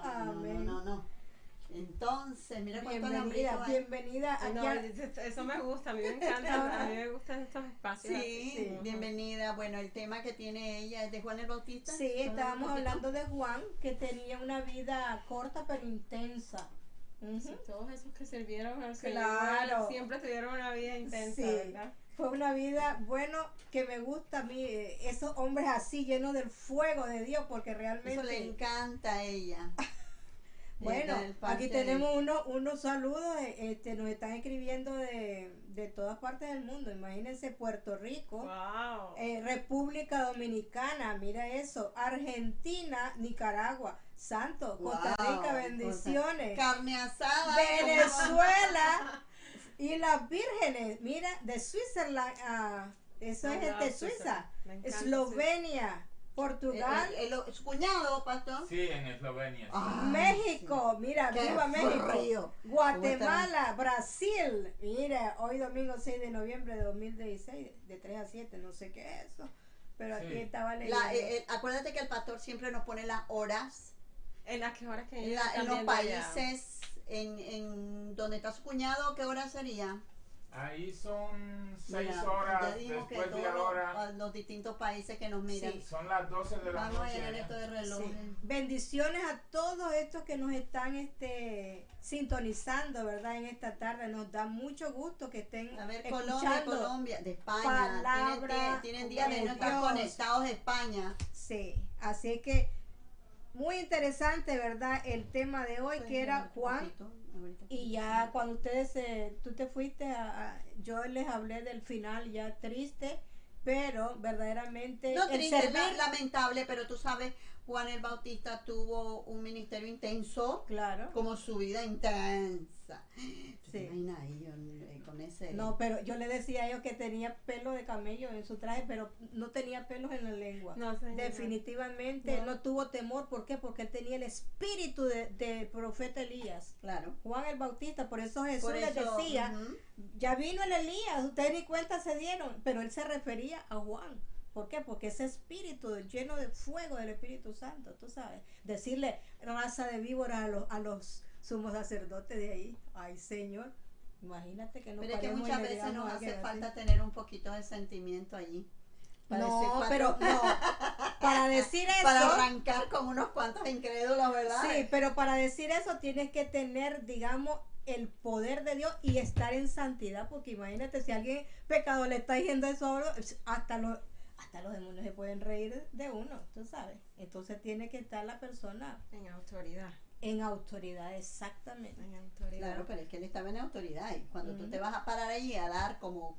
[SPEAKER 2] Amén.
[SPEAKER 3] No. Entonces, mira cuánto
[SPEAKER 2] Bienvenida, bienvenida. Aquí
[SPEAKER 4] No, eso me gusta, a mí me encanta, a mí me gustan estos espacios.
[SPEAKER 3] Sí,
[SPEAKER 2] Sí.
[SPEAKER 3] bienvenida. Bueno, el tema que tiene ella es de Juan el Bautista.
[SPEAKER 2] Sí,
[SPEAKER 3] Háblanos
[SPEAKER 2] estábamos
[SPEAKER 3] un poquito.
[SPEAKER 2] hablando de Juan, que tenía una vida corta pero intensa. Ujú.
[SPEAKER 4] Sí, todos esos que sirvieron al
[SPEAKER 2] Claro.
[SPEAKER 4] Señor siempre tuvieron una vida intensa,
[SPEAKER 2] Sí.
[SPEAKER 4] ¿verdad?
[SPEAKER 2] Fue una vida, bueno, que me gusta a mí, esos hombres así llenos del fuego de Dios, porque
[SPEAKER 3] Eso le
[SPEAKER 2] realmente...
[SPEAKER 3] encanta a ella.
[SPEAKER 2] Bueno,
[SPEAKER 3] Del parte
[SPEAKER 2] aquí tenemos unos saludos, nos están escribiendo de todas partes del mundo. Imagínense Puerto Rico,
[SPEAKER 4] Wow.
[SPEAKER 2] República Dominicana, mira eso, Argentina, Nicaragua, Santo, Costa
[SPEAKER 3] Wow,
[SPEAKER 2] Rica, bendiciones,
[SPEAKER 3] Carne asada.
[SPEAKER 2] Venezuela y las vírgenes, mira, de Switzerland, eso es
[SPEAKER 4] Wow,
[SPEAKER 2] de
[SPEAKER 4] Suiza.
[SPEAKER 2] Suiza,
[SPEAKER 4] Me encanta
[SPEAKER 2] Eslovenia, Portugal,
[SPEAKER 3] Su cuñado, pastor.
[SPEAKER 1] Sí, en Eslovenia. Sí.
[SPEAKER 3] Ah,
[SPEAKER 2] México, mira,
[SPEAKER 3] Qué
[SPEAKER 2] viva México,
[SPEAKER 3] frío.
[SPEAKER 2] Guatemala, Brasil, mira, hoy domingo 6 de noviembre de 2016, de 3 a 7, no sé qué es eso, pero aquí
[SPEAKER 1] Sí.
[SPEAKER 2] estaba leyendo.
[SPEAKER 3] Acuérdate que el pastor siempre nos pone las horas
[SPEAKER 4] ¿En las que horas que
[SPEAKER 3] en,
[SPEAKER 4] ellos
[SPEAKER 3] en
[SPEAKER 4] están
[SPEAKER 3] los
[SPEAKER 4] viendo allá?
[SPEAKER 3] países, en donde está su cuñado. ¿Qué hora sería?
[SPEAKER 1] Ahí son 6
[SPEAKER 3] Mira,
[SPEAKER 1] horas
[SPEAKER 3] ya dijimos que
[SPEAKER 1] después de
[SPEAKER 3] todos
[SPEAKER 1] ahora.
[SPEAKER 3] los distintos países que nos miran.
[SPEAKER 2] Sí.
[SPEAKER 1] Son las 12 de la
[SPEAKER 3] Vamos a
[SPEAKER 1] noche.
[SPEAKER 3] llenar
[SPEAKER 1] allá.
[SPEAKER 3] esto de reloj.
[SPEAKER 2] Sí. Bendiciones a todos estos que nos están sintonizando, ¿verdad? En esta tarde nos da mucho gusto que estén
[SPEAKER 3] A ver,
[SPEAKER 2] escuchando.
[SPEAKER 3] Colombia, de España.
[SPEAKER 2] palabra
[SPEAKER 3] Tienen días de no
[SPEAKER 2] de
[SPEAKER 3] estar
[SPEAKER 2] Dios.
[SPEAKER 3] conectados de España.
[SPEAKER 2] Sí, así que muy interesante, ¿verdad? El tema de hoy que era Juan. Y ya cuando tú te fuiste, yo les hablé del final ya triste, pero verdaderamente
[SPEAKER 3] No
[SPEAKER 2] el
[SPEAKER 3] triste,
[SPEAKER 2] servir,
[SPEAKER 3] lamentable, pero tú sabes, Juan el Bautista tuvo un ministerio intenso,
[SPEAKER 2] claro,
[SPEAKER 3] como su vida intensa. ¿Tú te
[SPEAKER 2] Sí.
[SPEAKER 3] imaginas ahí con ese?
[SPEAKER 2] no, pero yo le decía a ellos que tenía pelo de camello en su traje, pero no tenía pelos en la lengua.
[SPEAKER 4] No, señor.
[SPEAKER 2] Definitivamente él no tuvo temor, ¿por qué? Porque él tenía el espíritu de profeta Elías.
[SPEAKER 3] Claro.
[SPEAKER 2] Juan el Bautista, por eso Jesús
[SPEAKER 3] Por
[SPEAKER 2] les
[SPEAKER 3] eso,
[SPEAKER 2] decía,
[SPEAKER 3] ujú.
[SPEAKER 2] ya vino el Elías, ustedes ni cuenta se dieron, pero él se refería a Juan. ¿Por qué? Porque ese espíritu lleno de fuego del Espíritu Santo, tú sabes, decirle raza de víboras a los sumos sacerdotes de ahí, ay Señor, imagínate que no
[SPEAKER 3] Pero es que
[SPEAKER 2] paremos y
[SPEAKER 3] muchas
[SPEAKER 2] le
[SPEAKER 3] veces
[SPEAKER 2] digamos
[SPEAKER 3] nos
[SPEAKER 2] a
[SPEAKER 3] hace
[SPEAKER 2] alguien así.
[SPEAKER 3] falta tener un poquito de sentimiento allí. Para decir
[SPEAKER 2] No,
[SPEAKER 3] cuatro-
[SPEAKER 2] pero no, para decir eso,
[SPEAKER 3] para arrancar con unos cuantos incrédulos, ¿verdad?
[SPEAKER 2] sí, pero para decir eso tienes que tener, digamos, el poder de Dios y estar en santidad, porque imagínate si alguien pecador le está diciendo eso a uno, hasta los demonios se pueden reír de uno, tú sabes. Entonces tiene que estar la persona
[SPEAKER 4] En autoridad.
[SPEAKER 2] en autoridad, exactamente.
[SPEAKER 4] En autoridad.
[SPEAKER 3] Claro, pero es que él estaba en autoridad y cuando tú te vas a parar ahí a dar como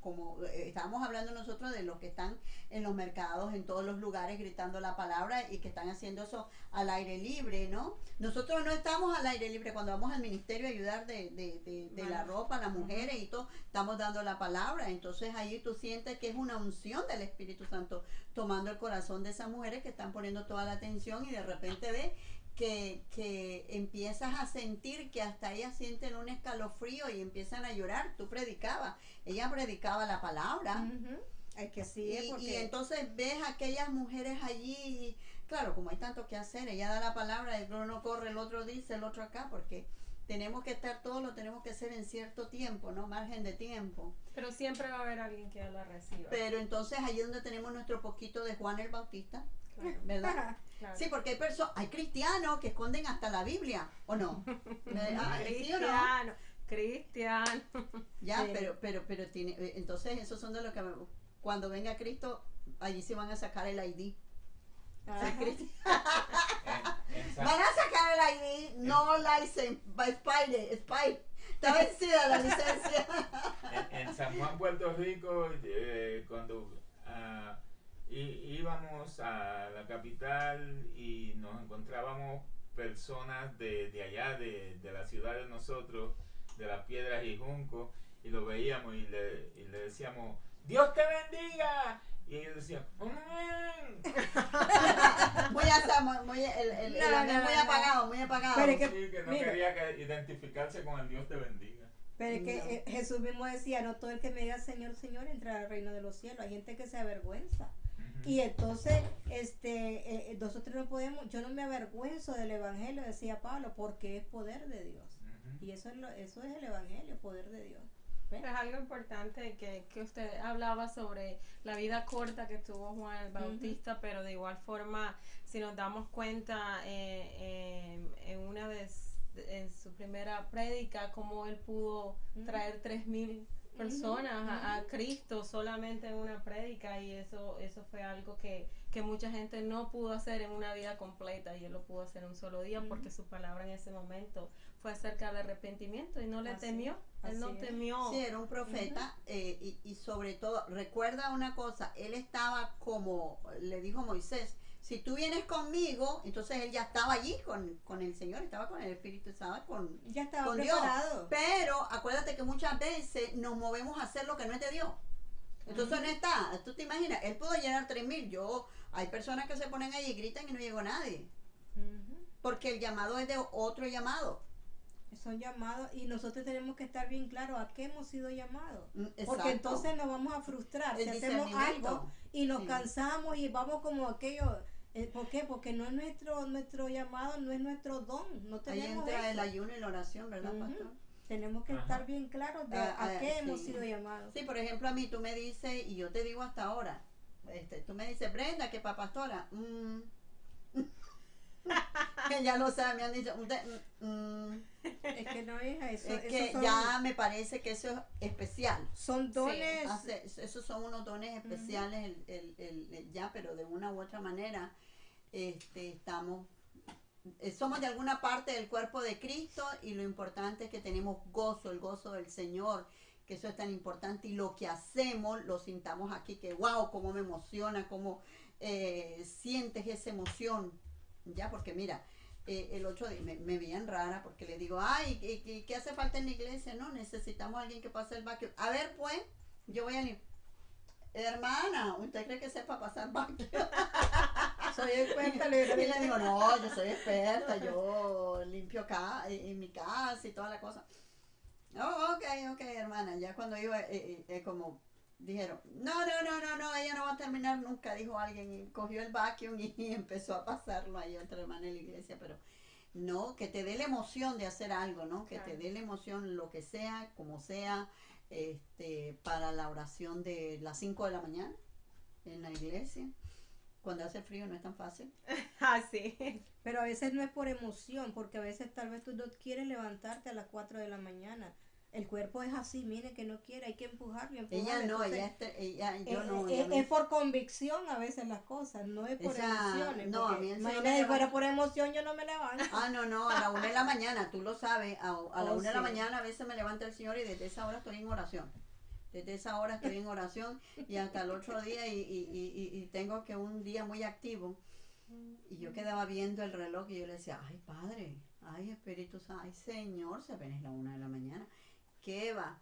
[SPEAKER 3] estábamos hablando nosotros de los que están en los mercados, en todos los lugares gritando la palabra y que están haciendo eso al aire libre, ¿no? Nosotros no estamos al aire libre cuando vamos al ministerio a ayudar de la ropa a las mujeres y todo, estamos dando la palabra, entonces ahí tú sientes que es una unción del Espíritu Santo tomando el corazón de esas mujeres que están poniendo toda la atención y de repente ves que empiezas a sentir que hasta ellas sienten un escalofrío y empiezan a llorar. Tú predicabas, ella predicaba la palabra
[SPEAKER 2] Ujú. Hay que sí,
[SPEAKER 3] Y entonces ves a aquellas mujeres allí, y claro, como hay tanto que hacer, ella da la palabra, el uno corre, el otro dice, el otro acá, porque tenemos que estar todos, lo tenemos que hacer en cierto tiempo, ¿no? Margen de tiempo.
[SPEAKER 4] Pero siempre va a haber alguien que la reciba.
[SPEAKER 3] Pero entonces ahí es donde tenemos nuestro poquito de Juan el Bautista,
[SPEAKER 4] Claro,
[SPEAKER 3] ¿verdad?
[SPEAKER 4] claro.
[SPEAKER 3] Sí, porque hay cristianos que esconden hasta la Biblia, ¿o no? ¿Sí o no?
[SPEAKER 4] Cristiano.
[SPEAKER 3] Ya,
[SPEAKER 2] Sí.
[SPEAKER 3] pero tiene, entonces esos son de los que cuando venga Cristo, allí se van a sacar el ID.
[SPEAKER 2] Ajá.
[SPEAKER 1] En San,
[SPEAKER 3] Van a sacar el ID, no license, by spy. Está vencida la licencia.
[SPEAKER 1] en San Juan, Puerto Rico, cuando íbamos a la capital y nos encontrábamos personas de allá, de la ciudad de nosotros, de las Piedras y Juncos, y lo veíamos y le decíamos, Dios te bendiga. Y ellos decían, amén.
[SPEAKER 3] Muy apagado, muy apagado.
[SPEAKER 2] Pero es que-
[SPEAKER 1] Sí, que no
[SPEAKER 2] mira.
[SPEAKER 1] quería identificarse con el Dios te bendiga.
[SPEAKER 2] Pero es que
[SPEAKER 3] No.
[SPEAKER 2] Jesús mismo decía, no todo el que me diga Señor, Señor, entrará al reino de los cielos. Hay gente que se avergüenza.
[SPEAKER 1] Ujú.
[SPEAKER 2] Y entonces, nosotros no podemos, yo no me avergüenzo del evangelio, decía Pablo, porque es poder de Dios.
[SPEAKER 1] Ujú.
[SPEAKER 2] Y eso es el evangelio, poder de Dios.
[SPEAKER 4] Es algo importante que usted hablaba sobre la vida corta que tuvo Juan el Bautista, pero de igual forma, si nos damos cuenta en su primera prédica, cómo él pudo traer 3,000 personas a Cristo solamente en una prédica, y eso fue algo que mucha gente no pudo hacer en una vida completa, y él lo pudo hacer en un solo día porque su palabra en ese momento fue acerca del arrepentimiento y no le
[SPEAKER 2] Así
[SPEAKER 4] temió. Él no
[SPEAKER 2] así es.
[SPEAKER 4] temió.
[SPEAKER 3] Sí, era un profeta, y sobre todo, recuerda una cosa, él estaba como, le dijo Moisés, si tú vienes conmigo, entonces él ya estaba allí con el Señor, estaba con el Espíritu, estaba con
[SPEAKER 2] Ya estaba
[SPEAKER 3] con Dios.
[SPEAKER 2] preparado.
[SPEAKER 3] Pero acuérdate que muchas veces nos movemos a hacer lo que no es de Dios. Entonces no está, tú te imaginas, él pudo llenar 3,000, hay personas que se ponen ahí y gritan y no llegó nadie, porque el llamado es de otro llamado.
[SPEAKER 2] Son llamados y nosotros tenemos que estar bien claros a qué hemos sido llamados.
[SPEAKER 3] Exacto.
[SPEAKER 2] Porque entonces nos vamos a frustrar
[SPEAKER 3] El
[SPEAKER 2] si hacemos
[SPEAKER 3] discernimiento.
[SPEAKER 2] algo y nos
[SPEAKER 3] Sí.
[SPEAKER 2] cansamos y vamos como aquello. ¿Por qué? Porque no es nuestro llamado, no es nuestro don. No
[SPEAKER 3] Ahí
[SPEAKER 2] tenemos
[SPEAKER 3] entra el
[SPEAKER 2] eso.
[SPEAKER 3] ayuno y la oración, ¿verdad,
[SPEAKER 2] Ujú.
[SPEAKER 3] pastor?
[SPEAKER 2] Tenemos que
[SPEAKER 1] Ajá.
[SPEAKER 2] estar bien claros de a qué hemos
[SPEAKER 3] Sí.
[SPEAKER 2] sido llamados.
[SPEAKER 3] Sí, por ejemplo, a mí tú me dices, y yo te digo hasta ahora, tú me dices, Brenda, que para pastora, ya lo sabe, me han dicho,
[SPEAKER 2] Es que no es eso.
[SPEAKER 3] es que
[SPEAKER 2] Esos
[SPEAKER 3] ya me parece que eso es especial.
[SPEAKER 2] son dones.
[SPEAKER 3] Esos son unos dones especiales, ya, pero de una u otra manera, estamos, somos de alguna parte del cuerpo de Cristo, y lo importante es que tenemos gozo, el gozo del Señor, que eso es tan importante, y lo que hacemos lo sintamos aquí, que wow, cómo me emociona, cómo sientes esa emoción, ya, porque mira, el 8 día me veían rara porque le digo, ay, ¿qué hace falta en la iglesia? No, necesitamos a alguien que pase el vacuum. A ver, pues, yo voy a limpiar. Hermana, ¿usted cree que sepa pasar vacuum?
[SPEAKER 2] Soy experta,
[SPEAKER 3] Y le digo, no, yo soy experta, yo limpio acá, en mi casa y toda la cosa. Oh, ok, hermana. Ya cuando iba, como dijeron, no, ella no va a terminar nunca, dijo alguien, y cogió el vacuum y empezó a pasarlo ahí a otra hermana en la iglesia, pero no, que te dé la emoción de hacer algo, ¿no? Que te dé la emoción, lo que sea, como sea, para la oración de las 5 de la mañana en la iglesia. Cuando hace frío no es tan fácil.
[SPEAKER 4] Sí.
[SPEAKER 2] Pero a veces no es por emoción, porque a veces tal vez tú no quieres levantarte a las 4 de la mañana. El cuerpo es así, mire que no quiere, hay que empujarlo.
[SPEAKER 3] Ella no,
[SPEAKER 2] Entonces,
[SPEAKER 3] yo no. ella me-
[SPEAKER 2] es por convicción a veces las cosas, no es por emociones.
[SPEAKER 3] no,
[SPEAKER 2] porque
[SPEAKER 3] a mí el Señor
[SPEAKER 2] imagínate,
[SPEAKER 3] me
[SPEAKER 2] si fuera
[SPEAKER 3] levanta-
[SPEAKER 2] por emoción yo no me levanto.
[SPEAKER 3] No, a la 1 de la mañana, tú lo sabes, a la
[SPEAKER 2] Oh,
[SPEAKER 3] 1 de la
[SPEAKER 2] sí.
[SPEAKER 3] mañana a veces me levanta el Señor y desde esa hora estoy en oración. Desde esa hora estoy en oración y hasta el otro día y tengo que un día muy activo. Y yo quedaba viendo el reloj y yo le decía, ay Padre, ay Espíritu Santo, ay Señor, se apenas la 1 de la mañana. ¿Qué va?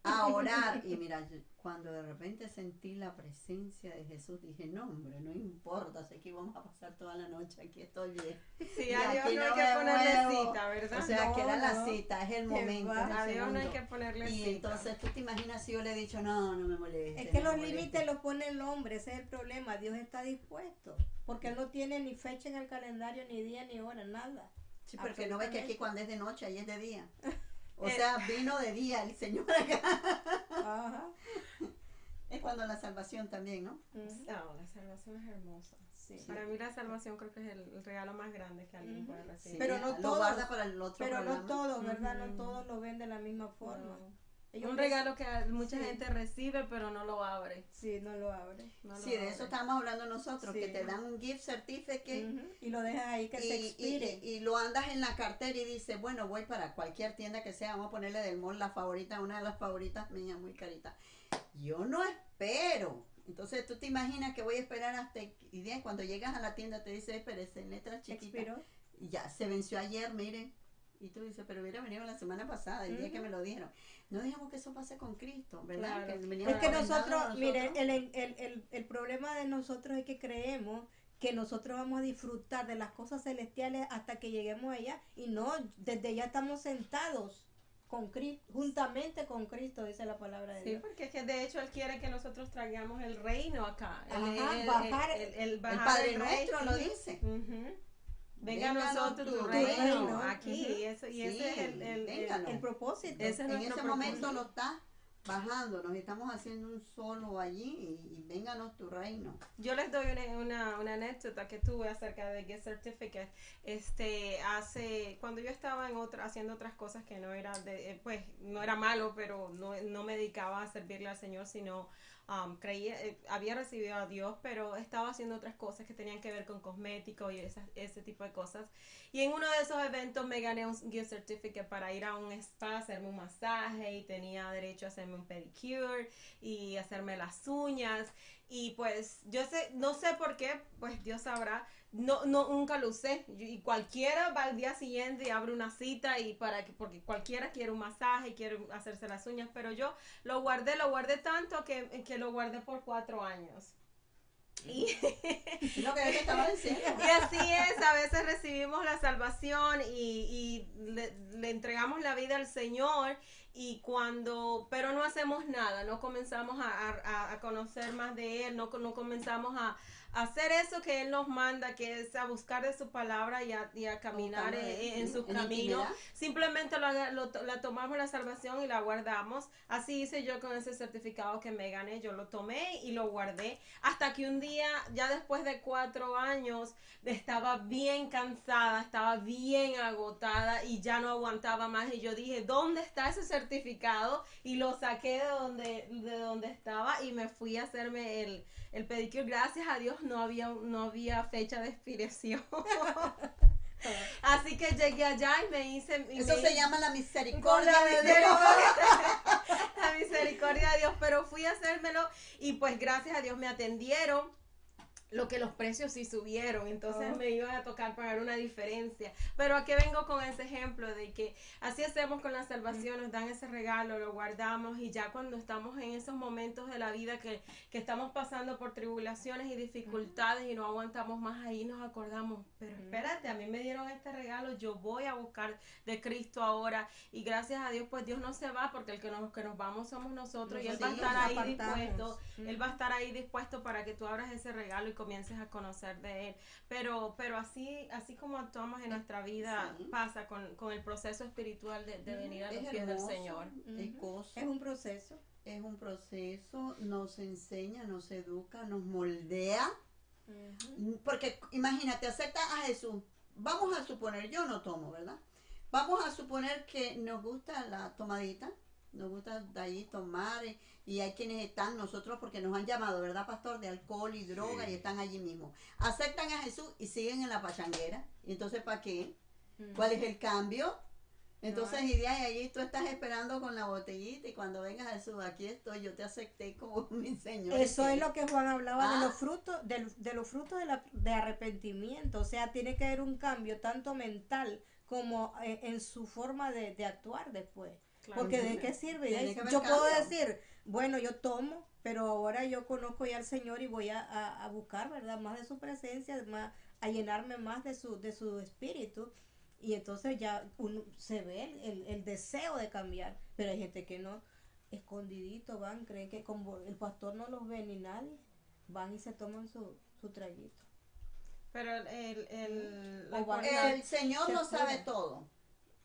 [SPEAKER 3] a orar. Y mira, cuando de repente sentí la presencia de Jesús, dije, no, hombre, no importa, sé que vamos a pasar toda la noche, aquí estoy bien.
[SPEAKER 4] Sí,
[SPEAKER 3] Y
[SPEAKER 4] a Dios
[SPEAKER 3] aquí
[SPEAKER 4] no hay
[SPEAKER 3] no
[SPEAKER 4] que
[SPEAKER 3] me
[SPEAKER 4] ponerle
[SPEAKER 3] muevo.
[SPEAKER 4] cita, ¿verdad?
[SPEAKER 3] O sea,
[SPEAKER 2] No,
[SPEAKER 3] que era la
[SPEAKER 2] no.
[SPEAKER 3] cita, es el
[SPEAKER 2] Que
[SPEAKER 3] momento,
[SPEAKER 2] va.
[SPEAKER 3] es el
[SPEAKER 4] A Dios no hay
[SPEAKER 3] segundo.
[SPEAKER 4] que ponerle
[SPEAKER 3] Y
[SPEAKER 4] cita.
[SPEAKER 3] entonces tú te imaginas si yo le he dicho, no, no me molestes.
[SPEAKER 2] Es que
[SPEAKER 3] no
[SPEAKER 2] los
[SPEAKER 3] me molestes.
[SPEAKER 2] límites los pone el hombre, ese es el problema. Dios está dispuesto, porque Él no tiene ni fecha en el calendario, ni día, ni hora, nada.
[SPEAKER 3] Sí, porque no ves que aquí
[SPEAKER 2] Absolutamente.
[SPEAKER 3] cuando es de noche, ahí es de día. O sea, vino de día el Señor acá.
[SPEAKER 2] Ajá.
[SPEAKER 3] Es cuando la salvación también, ¿no?
[SPEAKER 2] Ujú.
[SPEAKER 4] No, la salvación es hermosa.
[SPEAKER 2] Sí.
[SPEAKER 4] Para mí la salvación creo que es el regalo más grande que alguien
[SPEAKER 2] Ujú.
[SPEAKER 4] puede
[SPEAKER 3] Sí,
[SPEAKER 4] recibir.
[SPEAKER 2] Pero no
[SPEAKER 3] lo
[SPEAKER 2] todos,
[SPEAKER 3] guarda para el otro
[SPEAKER 2] Pero
[SPEAKER 3] programa.
[SPEAKER 2] no todos, ¿verdad?
[SPEAKER 4] Ujú.
[SPEAKER 2] No todos lo ven de la misma forma.
[SPEAKER 4] No.
[SPEAKER 2] Ellos
[SPEAKER 4] Un
[SPEAKER 2] les-
[SPEAKER 4] regalo que mucha
[SPEAKER 2] Sí.
[SPEAKER 4] gente recibe pero no lo abre.
[SPEAKER 2] Sí, no lo abren.
[SPEAKER 4] No
[SPEAKER 3] Sí,
[SPEAKER 4] lo
[SPEAKER 3] de eso
[SPEAKER 4] abre.
[SPEAKER 3] estábamos hablando nosotros,
[SPEAKER 2] Sí.
[SPEAKER 3] que te dan un gift certificate
[SPEAKER 2] Ujú. Y lo dejas ahí que se expire.
[SPEAKER 3] y lo andas en la cartera y dices, bueno, voy para cualquier tienda que sea, vamos a ponerle del mall la favorita, una de las favoritas mías, muy carita. Yo no espero. Entonces tú te imaginas que voy a esperar hasta y de cuando llegas a la tienda te dice, espérese, en letras chiquitas.
[SPEAKER 2] Expiró.
[SPEAKER 3] Y ya, se venció ayer, miren. Y tú dices, pero hubiera venido la semana pasada, el día que me lo dijeron. No dejemos que eso pase con Cristo, ¿verdad?
[SPEAKER 4] Claro.
[SPEAKER 3] Que venimos
[SPEAKER 2] Es que
[SPEAKER 3] condenando
[SPEAKER 2] nosotros,
[SPEAKER 3] a
[SPEAKER 2] miren, el problema de nosotros es que creemos que nosotros vamos a disfrutar de las cosas celestiales hasta que lleguemos allá. Y no, desde ya estamos sentados con Cristo, juntamente con Cristo, dice la palabra de
[SPEAKER 4] Sí,
[SPEAKER 2] Dios.
[SPEAKER 4] porque es que de hecho Él quiere que nosotros traigamos el reino acá.
[SPEAKER 2] Ajá, bajar
[SPEAKER 3] el
[SPEAKER 4] bajar
[SPEAKER 3] Padre
[SPEAKER 4] el
[SPEAKER 3] Nuestro
[SPEAKER 4] rey.
[SPEAKER 3] lo dice.
[SPEAKER 4] Ujú. Venga a
[SPEAKER 3] Vénganos
[SPEAKER 4] nosotros
[SPEAKER 3] tu
[SPEAKER 4] tu
[SPEAKER 3] reino.
[SPEAKER 4] reino aquí.
[SPEAKER 2] Ujú.
[SPEAKER 4] Y ese
[SPEAKER 3] Sí,
[SPEAKER 4] es
[SPEAKER 3] vénganos.
[SPEAKER 2] El propósito.
[SPEAKER 4] Ese es
[SPEAKER 3] En
[SPEAKER 4] nuestro
[SPEAKER 3] ese momento
[SPEAKER 4] propósito.
[SPEAKER 3] lo está bajando, nos estamos haciendo un solo allí y vénganos tu reino.
[SPEAKER 4] Yo les doy una anécdota que tuve acerca de Gift Certificate. Cuando yo estaba haciendo otras cosas que no era pues no era malo, pero no me dedicaba a servirle al Señor, sino había recibido a Dios, pero estaba haciendo otras cosas que tenían que ver con cosméticos y ese tipo de cosas. Y en uno de esos eventos me gané un gift certificate para ir a un spa, hacerme un masaje y tenía derecho a hacerme un pedicure y hacerme las uñas. Y pues no sé por qué, pues Dios sabrá, nunca lo usé. Y cualquiera va al día siguiente y abre una cita porque cualquiera quiere un masaje y quiere hacerse las uñas, pero yo lo guardé tanto que lo guardé por 4 años. Y,
[SPEAKER 3] Es lo que yo te estaba diciendo.
[SPEAKER 4] y así es, a veces recibimos la salvación y le entregamos la vida al Señor pero no hacemos nada, no comenzamos a conocer más de Él, no comenzamos a hacer eso que Él nos manda, que es a buscar de su palabra y a caminar en sus
[SPEAKER 3] en
[SPEAKER 4] caminos.
[SPEAKER 3] intimidad.
[SPEAKER 4] Simplemente la tomamos la salvación y la guardamos. Así hice yo con ese certificado que me gané, yo lo tomé y lo guardé hasta que un día, ya después de 4 años, estaba bien cansada, estaba bien agotada y ya no aguantaba más y yo dije, ¿dónde está ese certificado? Y lo saqué de donde estaba y me fui a hacerme el pedicure. Gracias a Dios no había fecha de expiración. Así que llegué allá y me hice...
[SPEAKER 3] Eso se llama la misericordia de Dios.
[SPEAKER 4] La misericordia de Dios, pero fui a hacérmelo y pues gracias a Dios me atendieron. Lo que los precios sí subieron, entonces me iban a tocar pagar una diferencia. Pero ¿a qué vengo con ese ejemplo? De que así hacemos con la salvación, nos dan ese regalo, lo guardamos y ya cuando estamos en esos momentos de la vida que estamos pasando por tribulaciones y dificultades y no aguantamos más, ahí nos acordamos, pero espérate, a mí me dieron este regalo, yo voy a buscar de Cristo ahora y gracias a Dios pues Dios no se va porque el que nos vamos somos nosotros y Él va a estar ahí dispuesto, Él va a estar ahí dispuesto para que tú abras ese regalo y comiences a conocer de Él, pero así como actuamos en nuestra vida, pasa con el proceso espiritual de venir a los pies del Señor.
[SPEAKER 2] Es un proceso.
[SPEAKER 3] Es un proceso, nos enseña, nos educa, nos moldea. Porque imagínate, acepta a Jesús. Vamos a suponer, yo no tomo, ¿verdad? Vamos a suponer que nos gusta la tomadita, nos gusta de ahí tomar y hay quienes están, nosotros porque nos han llamado, ¿verdad, pastor? De alcohol y droga y están allí mismo. Aceptan a Jesús y siguen en la pachanguera. ¿Y entonces para qué? ¿Cuál es el cambio? Entonces, y de ahí tú estás esperando con la botellita y cuando venga Jesús, aquí estoy, yo te acepté como mi Señor.
[SPEAKER 2] Eso es lo que Juan hablaba de los frutos, de los frutos de arrepentimiento. O sea, tiene que haber un cambio tanto mental como en su forma de actuar después.
[SPEAKER 4] Claro.
[SPEAKER 2] Porque ¿de
[SPEAKER 3] ¿Entiendes?
[SPEAKER 2] qué sirve?
[SPEAKER 3] Tiene que haber
[SPEAKER 2] Yo puedo
[SPEAKER 3] cambio.
[SPEAKER 2] decir, bueno, yo tomo, pero ahora yo conozco ya al Señor y voy a buscar, ¿verdad? Más de su presencia, más, a llenarme más de su espíritu. Y entonces ya uno, se ve el deseo de cambiar. Pero hay gente que no, escondidito van, creen que como el pastor no los ve ni nadie, van y se toman su traguito.
[SPEAKER 4] Pero la
[SPEAKER 2] O van
[SPEAKER 4] cualidad-
[SPEAKER 3] El Señor
[SPEAKER 2] se
[SPEAKER 3] lo sabe
[SPEAKER 2] cuida.
[SPEAKER 3] todo.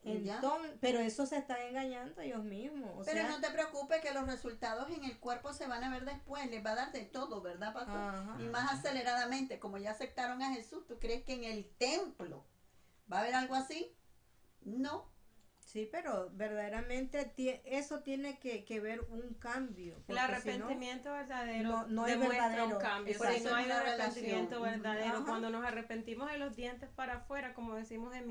[SPEAKER 3] ¿Ya?
[SPEAKER 2] Entonces, pero eso se están engañando ellos mismos. O
[SPEAKER 3] Pero
[SPEAKER 2] sea,
[SPEAKER 3] no te preocupes que los resultados en el cuerpo se van a ver después, les va a dar de todo, ¿verdad, pastor?
[SPEAKER 2] ajá.
[SPEAKER 3] Y más aceleradamente, como ya aceptaron a Jesús, ¿tú crees que en el templo va a haber algo así? No.
[SPEAKER 2] Sí, pero verdaderamente eso tiene que ver un cambio.
[SPEAKER 4] El
[SPEAKER 2] porque si no,
[SPEAKER 4] arrepentimiento verdadero
[SPEAKER 2] no es
[SPEAKER 4] demuestra
[SPEAKER 2] verdadero.
[SPEAKER 4] un cambio.
[SPEAKER 3] Por
[SPEAKER 4] Si
[SPEAKER 3] eso
[SPEAKER 4] no
[SPEAKER 3] es
[SPEAKER 4] hay
[SPEAKER 3] una
[SPEAKER 4] arrepentimiento
[SPEAKER 3] relación.
[SPEAKER 4] verdadero,
[SPEAKER 2] Ajá.
[SPEAKER 4] cuando nos arrepentimos de los dientes para afuera, como decimos en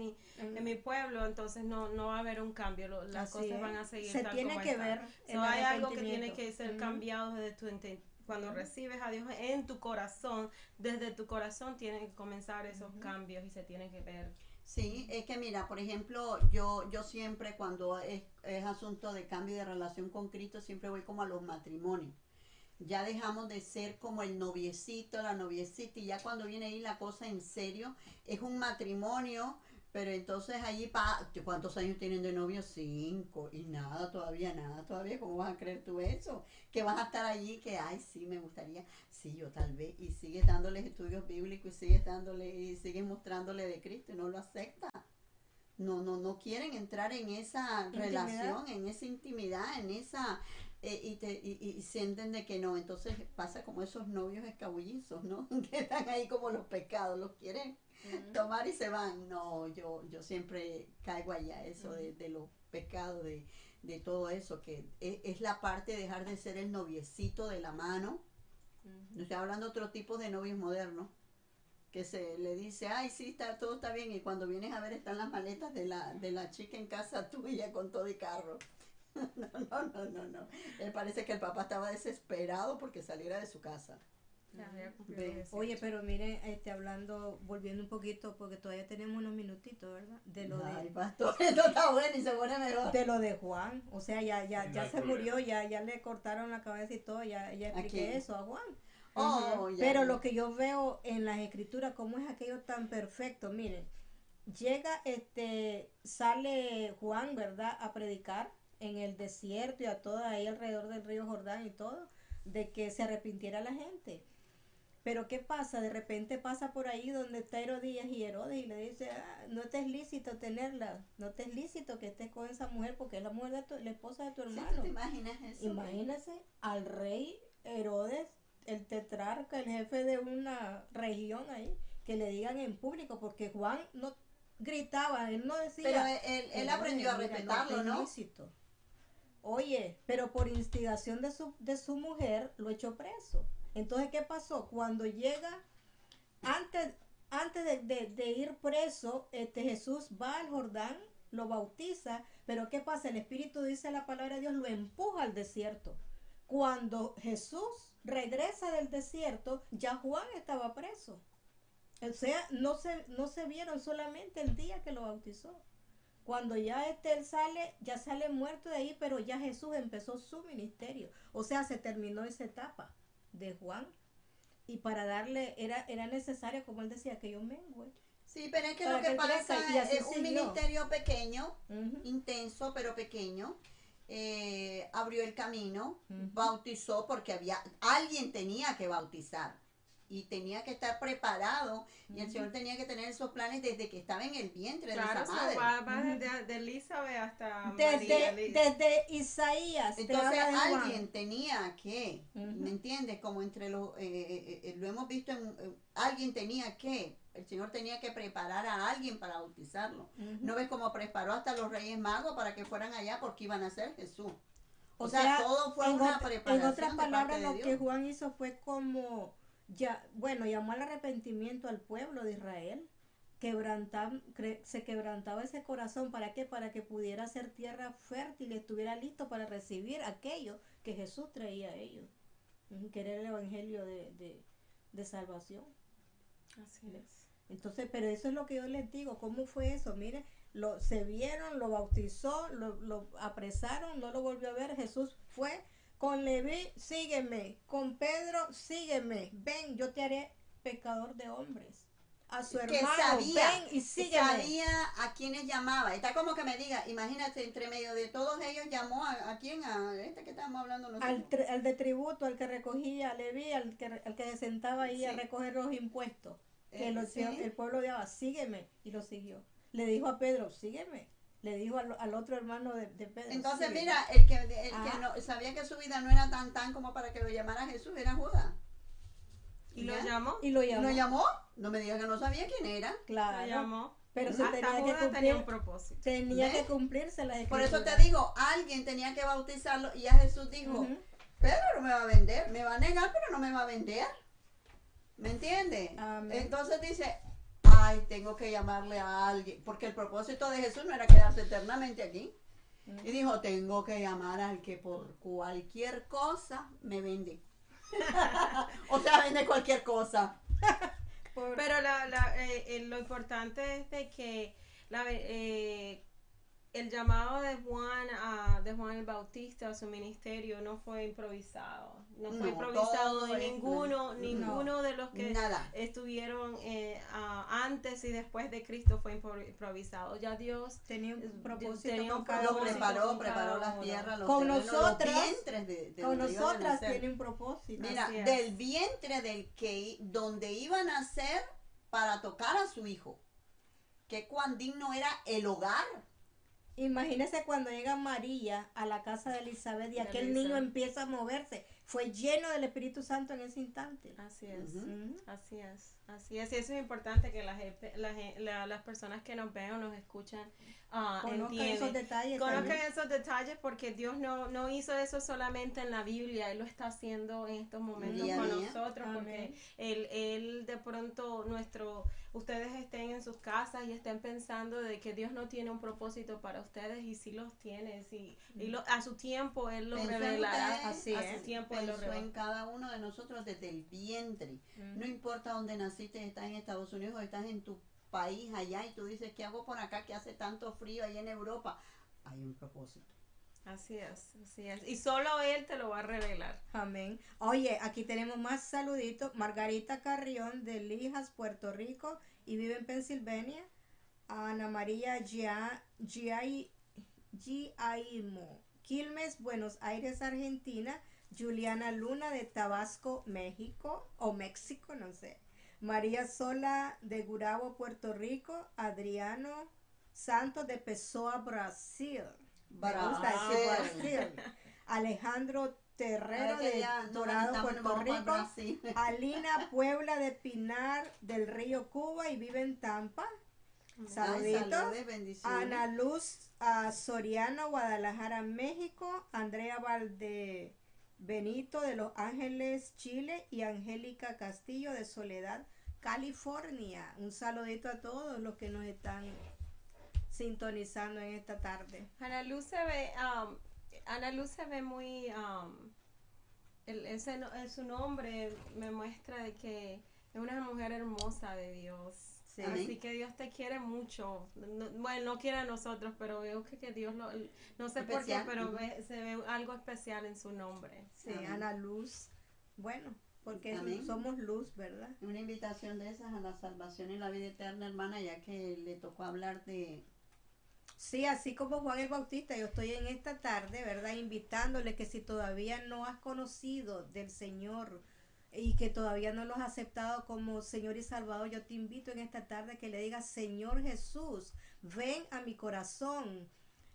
[SPEAKER 4] mi pueblo, entonces no va a haber un cambio. Las
[SPEAKER 2] Así
[SPEAKER 4] cosas
[SPEAKER 2] es.
[SPEAKER 4] van a seguir
[SPEAKER 2] Se
[SPEAKER 4] tal
[SPEAKER 2] tiene
[SPEAKER 4] como
[SPEAKER 2] que
[SPEAKER 4] están.
[SPEAKER 2] ver el
[SPEAKER 4] So, hay algo que tiene
[SPEAKER 2] arrepentimiento.
[SPEAKER 4] que ser
[SPEAKER 2] Ujú.
[SPEAKER 4] cambiado desde cuando recibes a Dios en tu corazón, desde tu corazón tienen que comenzar esos cambios y se tienen que ver.
[SPEAKER 3] Sí, es que mira, por ejemplo, yo siempre cuando es asunto de cambio de relación con Cristo, siempre voy como a los matrimonios. Ya dejamos de ser como el noviecito, la noviecita, y ya cuando viene ahí la cosa en serio, es un matrimonio, pero entonces allí, ¿cuántos años tienen de novio? 5, y nada todavía, ¿cómo vas a creer tú eso? Que vas a estar allí, que, ay, sí, me gustaría, sí, yo tal vez, y sigues dándoles estudios bíblicos, y sigues mostrándole de Cristo, y no lo acepta. No quieren entrar en esa
[SPEAKER 2] Intimidad.
[SPEAKER 3] relación, en esa intimidad, en esa y sienten de que no, entonces pasa como esos novios escabullizos, ¿no? Que están ahí como los pecados, los quieren tomar y se van. No, yo siempre caigo allá, eso de los pecados, de todo eso, que es la parte de dejar de ser el noviecito de la mano. No estoy hablando de otro tipo de novios modernos, que se le dice, ay, sí, todo está bien, y cuando vienes a ver están las maletas de la chica en casa tuya con todo y carro. No. Parece que el papá estaba desesperado porque saliera de su casa.
[SPEAKER 4] Ya cumplió
[SPEAKER 3] Ve.
[SPEAKER 4] los 18.
[SPEAKER 2] Oye, pero miren, hablando, volviendo un poquito, porque todavía tenemos unos minutitos, ¿verdad?
[SPEAKER 3] Ay, pastor, esto está bueno y se pone mejor.
[SPEAKER 2] De lo de Juan, o sea, ya
[SPEAKER 1] No hay
[SPEAKER 2] se murió,
[SPEAKER 1] problema.
[SPEAKER 2] ya le cortaron la cabeza y todo, ya expliqué
[SPEAKER 3] quién?
[SPEAKER 2] eso a Juan.
[SPEAKER 3] Oh, ya.
[SPEAKER 2] Pero lo que yo veo en las escrituras, cómo es aquello tan perfecto, miren, llega, sale Juan, ¿verdad?, a predicar en el desierto y a todo ahí alrededor del río Jordán y todo, de que se arrepintiera la gente. Pero ¿qué pasa? De repente pasa por ahí donde está Herodías y Herodes y le dice, no te es lícito tenerla, no te es lícito que estés con esa mujer porque es la mujer de la esposa de tu
[SPEAKER 3] ¿Sí,
[SPEAKER 2] hermano.
[SPEAKER 3] tú te imaginas eso?
[SPEAKER 2] Imagínese al rey Herodes, el tetrarca, el jefe de una región ahí, que le digan en público, porque Juan no gritaba, él no decía.
[SPEAKER 3] Pero él
[SPEAKER 2] "Herodes,
[SPEAKER 3] aprendió a
[SPEAKER 2] mira,
[SPEAKER 3] respetarlo,
[SPEAKER 2] te es
[SPEAKER 3] ¿no?
[SPEAKER 2] lícito". Oye, pero por instigación de su mujer lo echó preso. Entonces, ¿qué pasó? Cuando llega, antes de ir preso, Jesús va al Jordán, lo bautiza, pero ¿qué pasa? El Espíritu, dice la palabra de Dios, lo empuja al desierto. Cuando Jesús regresa del desierto, ya Juan estaba preso. O sea, no se vieron solamente el día que lo bautizó. Cuando ya él sale, ya sale muerto de ahí, pero ya Jesús empezó su ministerio. O sea, se terminó esa etapa de Juan. Y para darle, era necesario, como él decía, que yo mengue.
[SPEAKER 3] Sí, pero es que
[SPEAKER 2] Para
[SPEAKER 3] lo que
[SPEAKER 2] que él
[SPEAKER 3] pasa
[SPEAKER 2] crezca, y así
[SPEAKER 3] es un
[SPEAKER 2] siguió.
[SPEAKER 3] ministerio pequeño,
[SPEAKER 2] Ujú.
[SPEAKER 3] intenso, pero pequeño. Abrió el camino,
[SPEAKER 2] Ujú.
[SPEAKER 3] bautizó porque alguien tenía que bautizar y tenía que estar preparado y el Señor tenía que tener esos planes desde que estaba en el vientre
[SPEAKER 4] Claro,
[SPEAKER 3] de
[SPEAKER 4] eso
[SPEAKER 3] esa madre.
[SPEAKER 4] va de Elizabeth hasta María.
[SPEAKER 2] Desde Isaías. te
[SPEAKER 3] Entonces
[SPEAKER 2] habla de Juan.
[SPEAKER 3] alguien tenía que, ¿me entiendes? Como entre los, lo hemos visto, alguien tenía que, el Señor tenía que preparar a alguien para bautizarlo.
[SPEAKER 2] Ujú.
[SPEAKER 3] ¿No ves cómo preparó hasta los Reyes Magos para que fueran allá porque iban a ser Jesús?
[SPEAKER 2] O sea,
[SPEAKER 3] todo fue
[SPEAKER 2] en
[SPEAKER 3] una
[SPEAKER 2] ot-
[SPEAKER 3] preparación
[SPEAKER 2] En otras
[SPEAKER 3] de parte
[SPEAKER 2] palabras,
[SPEAKER 3] de
[SPEAKER 2] lo
[SPEAKER 3] Dios.
[SPEAKER 2] que Juan hizo fue como, llamó al arrepentimiento al pueblo de Israel. Se quebrantaba ese corazón. ¿Para qué? Para que pudiera ser tierra fértil y estuviera listo para recibir aquello que Jesús traía a ellos. Que era el evangelio de salvación.
[SPEAKER 4] Así es.
[SPEAKER 2] Entonces, pero eso es lo que yo les digo. ¿Cómo fue eso? Mire, se vieron, lo bautizó, lo apresaron, no lo volvió a ver. Jesús fue con Leví, sígueme, con Pedro, sígueme, ven, yo te haré pescador de hombres. A su
[SPEAKER 3] Que
[SPEAKER 2] hermano,
[SPEAKER 3] sabía,
[SPEAKER 2] ven y sígueme.
[SPEAKER 3] sabía a quienes llamaba. Está como que me diga, imagínate, entre medio de todos ellos llamó a quién, a este que estábamos hablando nosotros.
[SPEAKER 2] Al de tributo, al que recogía, a Leví, al que se sentaba ahí a
[SPEAKER 3] Sí.
[SPEAKER 2] recoger los impuestos. Que
[SPEAKER 3] Sí.
[SPEAKER 2] el pueblo le daba, sígueme, y lo siguió. Le dijo a Pedro, sígueme. Le dijo al otro hermano de Pedro.
[SPEAKER 3] Entonces,
[SPEAKER 2] sígueme.
[SPEAKER 3] mira, el que
[SPEAKER 2] Ah.
[SPEAKER 3] no sabía que su vida no era tan como para que lo llamara Jesús, era Judas.
[SPEAKER 4] ¿Y lo
[SPEAKER 3] ¿Ya?
[SPEAKER 4] llamó?
[SPEAKER 2] Y lo llamó.
[SPEAKER 3] ¿No llamó? No me diga que no sabía quién era.
[SPEAKER 2] Claro.
[SPEAKER 4] Lo llamó.
[SPEAKER 2] Pero se
[SPEAKER 4] Hasta
[SPEAKER 2] tenía que
[SPEAKER 4] Judas
[SPEAKER 2] cumplir.
[SPEAKER 4] tenía un propósito.
[SPEAKER 2] Tenía
[SPEAKER 3] ¿Ves?
[SPEAKER 2] que cumplirse la
[SPEAKER 3] Por
[SPEAKER 2] escritura.
[SPEAKER 3] eso te digo, alguien tenía que bautizarlo y a Jesús dijo,
[SPEAKER 2] Ujú.
[SPEAKER 3] Pedro no me va a vender, me va a negar, pero no me va a vender. ¿Me entiendes?
[SPEAKER 2] Amén.
[SPEAKER 3] Entonces dice, ay, tengo que llamarle a alguien, porque el propósito de Jesús no era quedarse eternamente aquí. Y dijo, tengo que llamar al que por cualquier cosa me vende. O sea, vende cualquier cosa.
[SPEAKER 2] Pero
[SPEAKER 4] Pero lo importante es de que el llamado de Juan el Bautista a su ministerio no fue improvisado. No fue
[SPEAKER 3] No,
[SPEAKER 4] improvisado
[SPEAKER 3] todo
[SPEAKER 4] de
[SPEAKER 3] es-
[SPEAKER 4] ninguno de los que
[SPEAKER 3] Nada.
[SPEAKER 4] estuvieron antes y después de Cristo fue improvisado. Ya Dios
[SPEAKER 2] tenía un propósito
[SPEAKER 4] tenía
[SPEAKER 2] con
[SPEAKER 4] un
[SPEAKER 2] cada
[SPEAKER 3] Lo
[SPEAKER 2] uno.
[SPEAKER 4] propósito con
[SPEAKER 3] preparó
[SPEAKER 4] cada
[SPEAKER 3] las
[SPEAKER 4] uno.
[SPEAKER 3] tierras, los
[SPEAKER 2] Con
[SPEAKER 3] terrenos,
[SPEAKER 2] nosotras,
[SPEAKER 3] los vientres de
[SPEAKER 2] Con
[SPEAKER 3] donde iban a
[SPEAKER 2] nosotras
[SPEAKER 3] nacer.
[SPEAKER 2] tiene un propósito.
[SPEAKER 3] Mira,
[SPEAKER 4] Así es.
[SPEAKER 3] del vientre donde iban a nacer para tocar a su hijo. Que cuán digno era el hogar.
[SPEAKER 2] Imagínese cuando llega María a la casa de Elizabeth y
[SPEAKER 4] De
[SPEAKER 2] aquel
[SPEAKER 4] Elizabeth.
[SPEAKER 2] niño empieza a moverse. Fue lleno del Espíritu Santo en ese instante.
[SPEAKER 4] Así es.
[SPEAKER 3] Ujú.
[SPEAKER 2] Ujú.
[SPEAKER 4] Así es, así es, y eso es importante que las personas que nos ven o nos escuchan
[SPEAKER 2] Conozcan esos
[SPEAKER 4] entiendan.
[SPEAKER 2] detalles.
[SPEAKER 4] Conozcan
[SPEAKER 2] también.
[SPEAKER 4] esos detalles porque Dios no hizo eso solamente en la Biblia, Él lo está haciendo en estos momentos
[SPEAKER 3] Día a
[SPEAKER 4] con
[SPEAKER 3] día.
[SPEAKER 4] nosotros, porque
[SPEAKER 2] Amén.
[SPEAKER 4] Él de pronto ustedes estén en sus casas y estén pensando de que Dios no tiene un propósito para ustedes y sí los tiene, a su tiempo Él lo
[SPEAKER 3] Pensó en
[SPEAKER 4] revelará,
[SPEAKER 3] ustedes,
[SPEAKER 2] así
[SPEAKER 4] a
[SPEAKER 2] es.
[SPEAKER 4] su tiempo Él lo
[SPEAKER 3] Pensó en
[SPEAKER 4] revelará.
[SPEAKER 3] cada uno de nosotros desde el vientre.
[SPEAKER 2] Ujú.
[SPEAKER 3] No importa dónde naciste, estás en Estados Unidos o estás en tu país allá y tú dices, ¿qué hago por acá que hace tanto frío allá en Europa? Hay un propósito.
[SPEAKER 4] Así es, y solo Él te lo va a revelar.
[SPEAKER 2] Amén. Oye, aquí tenemos más saluditos. Margarita Carrión de Lijas, Puerto Rico y vive en Pensilvania. Ana María Giaimo, Quilmes, Buenos Aires, Argentina. Juliana Luna de Tabasco, México o México, no sé. María Sola de Gurabo, Puerto Rico. Adriano Santos de Pessoa, Brasil. Me gusta decir Brasil. Alejandro Terrero
[SPEAKER 3] Ahora que
[SPEAKER 2] de
[SPEAKER 3] ya nos
[SPEAKER 2] Dorado,
[SPEAKER 3] alistamos,
[SPEAKER 2] Puerto
[SPEAKER 3] nos vamos para
[SPEAKER 2] Rico.
[SPEAKER 3] Brasil.
[SPEAKER 2] Alina Puebla de Pinar del Río, Cuba y vive en Tampa.
[SPEAKER 3] Ay,
[SPEAKER 2] Saluditos.
[SPEAKER 3] saludes, bendiciones.
[SPEAKER 2] Ana Luz Soriano, Guadalajara, México. Andrea Valde Benito de Los Ángeles, Chile. Y Angélica Castillo de Soledad, California. Un saludito a todos los que nos están sintonizando en esta tarde.
[SPEAKER 4] Ana Luz se ve muy, su nombre me muestra de que es una mujer hermosa de Dios.
[SPEAKER 2] Sí.
[SPEAKER 4] Así que Dios te quiere mucho. Bueno, no quiere a nosotros, pero veo que Dios no sé por qué,
[SPEAKER 3] Especial.
[SPEAKER 4] pero
[SPEAKER 3] Ujú.
[SPEAKER 4] se ve algo especial en su nombre.
[SPEAKER 2] Sí,
[SPEAKER 3] Amén.
[SPEAKER 2] Ana Luz. Bueno, porque
[SPEAKER 3] Amén.
[SPEAKER 2] somos luz, ¿verdad?
[SPEAKER 3] Una invitación de esas a la salvación y la vida eterna, hermana, ya que le tocó hablar de...
[SPEAKER 2] Sí, así como Juan el Bautista, yo estoy en esta tarde, ¿verdad? Invitándole que si todavía no has conocido del Señor y que todavía no lo has aceptado como Señor y Salvador, yo te invito en esta tarde que le digas, Señor Jesús, ven a mi corazón,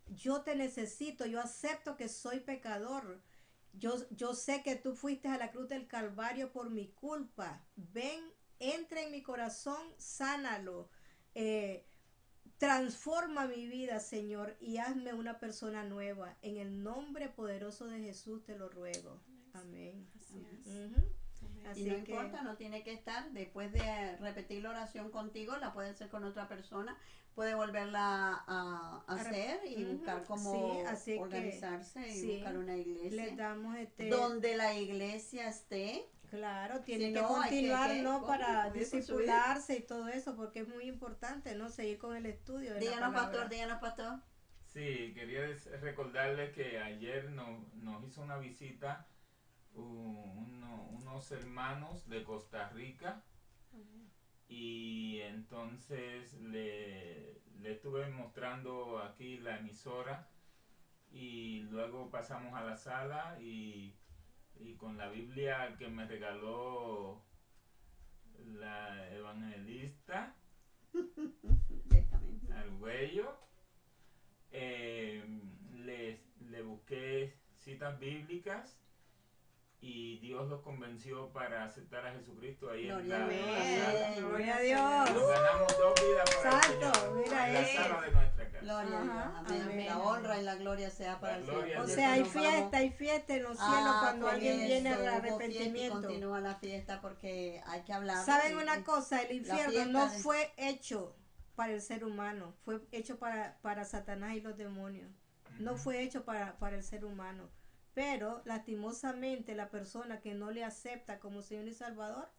[SPEAKER 2] yo te necesito, yo acepto que soy pecador, yo sé que tú fuiste a la cruz del Calvario por mi culpa, ven, entra en mi corazón, sánalo, transforma mi vida, Señor, y hazme una persona nueva. En el nombre poderoso de Jesús te lo ruego. Amén.
[SPEAKER 4] Así es.
[SPEAKER 2] Ujú.
[SPEAKER 4] Amén.
[SPEAKER 3] Y no importa, no tiene que estar, después de repetir la oración contigo, la puede hacer con otra persona, puede volverla a hacer y buscar cómo organizarse y buscar una iglesia.
[SPEAKER 2] Le damos
[SPEAKER 3] donde la iglesia esté.
[SPEAKER 2] Claro, tiene que continuar, ¿no? Para discipularse y todo eso, porque es muy importante, ¿no? Seguir con el estudio de
[SPEAKER 3] díganos, pastor.
[SPEAKER 1] Sí, quería recordarles que ayer nos hizo una visita unos hermanos de Costa Rica y entonces le estuve mostrando aquí la emisora y luego pasamos a la sala y con la Biblia que me regaló la evangelista Argüello, le busqué citas bíblicas y Dios los convenció para aceptar a Jesucristo ahí en la sala.
[SPEAKER 2] Gloria a Dios.
[SPEAKER 1] Nos ganamos 2 vidas para el Señor,
[SPEAKER 2] mira
[SPEAKER 1] en la sala de nuestra casa.
[SPEAKER 3] Gloria a Dios. Amén. La honra y la gloria sea para el Señor.
[SPEAKER 2] O sea, hay fiesta en los cielos cuando alguien viene al arrepentimiento.
[SPEAKER 3] Y continúa la fiesta porque hay que hablar.
[SPEAKER 2] ¿Saben una cosa? El infierno no fue hecho para el ser humano, fue hecho para Satanás y los demonios. No fue hecho para el ser humano. Pero lastimosamente la persona que no le acepta como Señor y Salvador,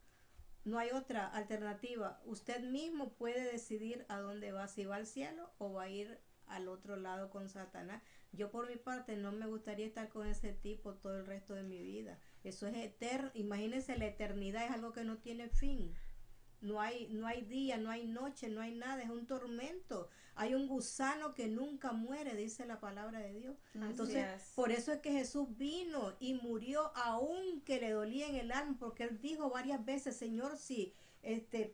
[SPEAKER 2] no hay otra alternativa. Usted mismo puede decidir a dónde va, si va al cielo o va a ir al otro lado con Satanás. Yo por mi parte no me gustaría estar con ese tipo todo el resto de mi vida. Eso es eterno. Imagínense, la eternidad es algo que no tiene fin. No hay día, no hay noche, no hay nada, es un tormento. Hay un gusano que nunca muere, dice la palabra de Dios. Entonces, por eso es que Jesús vino y murió aunque le dolía en el alma, porque él dijo varias veces, Señor, si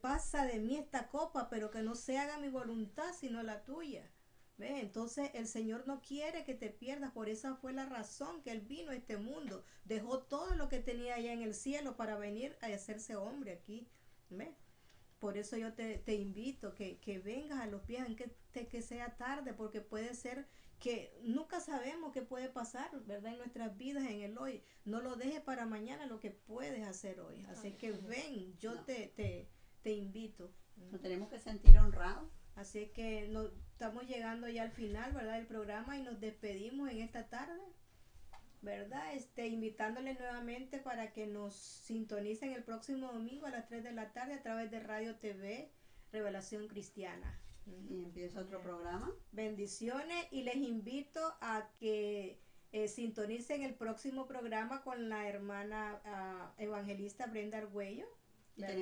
[SPEAKER 2] pasa de mí esta copa, pero que no se haga mi voluntad, sino la tuya. ¿Ves? Entonces, el Señor no quiere que te pierdas, por esa fue la razón que él vino a este mundo. Dejó todo lo que tenía allá en el cielo para venir a hacerse hombre aquí. ¿Ves? Por eso yo te invito que vengas a los pies, que sea tarde, porque puede ser que nunca sabemos qué puede pasar, ¿verdad? En nuestras vidas, en el hoy. No lo dejes para mañana lo que puedes hacer hoy. Así que ven, yo te invito.
[SPEAKER 3] Nos tenemos que sentir honrados.
[SPEAKER 2] Así que estamos llegando ya al final, ¿verdad? Del programa y nos despedimos en esta tarde, ¿verdad? Invitándoles nuevamente para que nos sintonicen el próximo domingo a las 3 de la tarde a través de Radio TV Revelación Cristiana.
[SPEAKER 3] Y empieza otro programa.
[SPEAKER 2] Bendiciones, y les invito a que sintonicen el próximo programa con la hermana evangelista Brenda Argüello,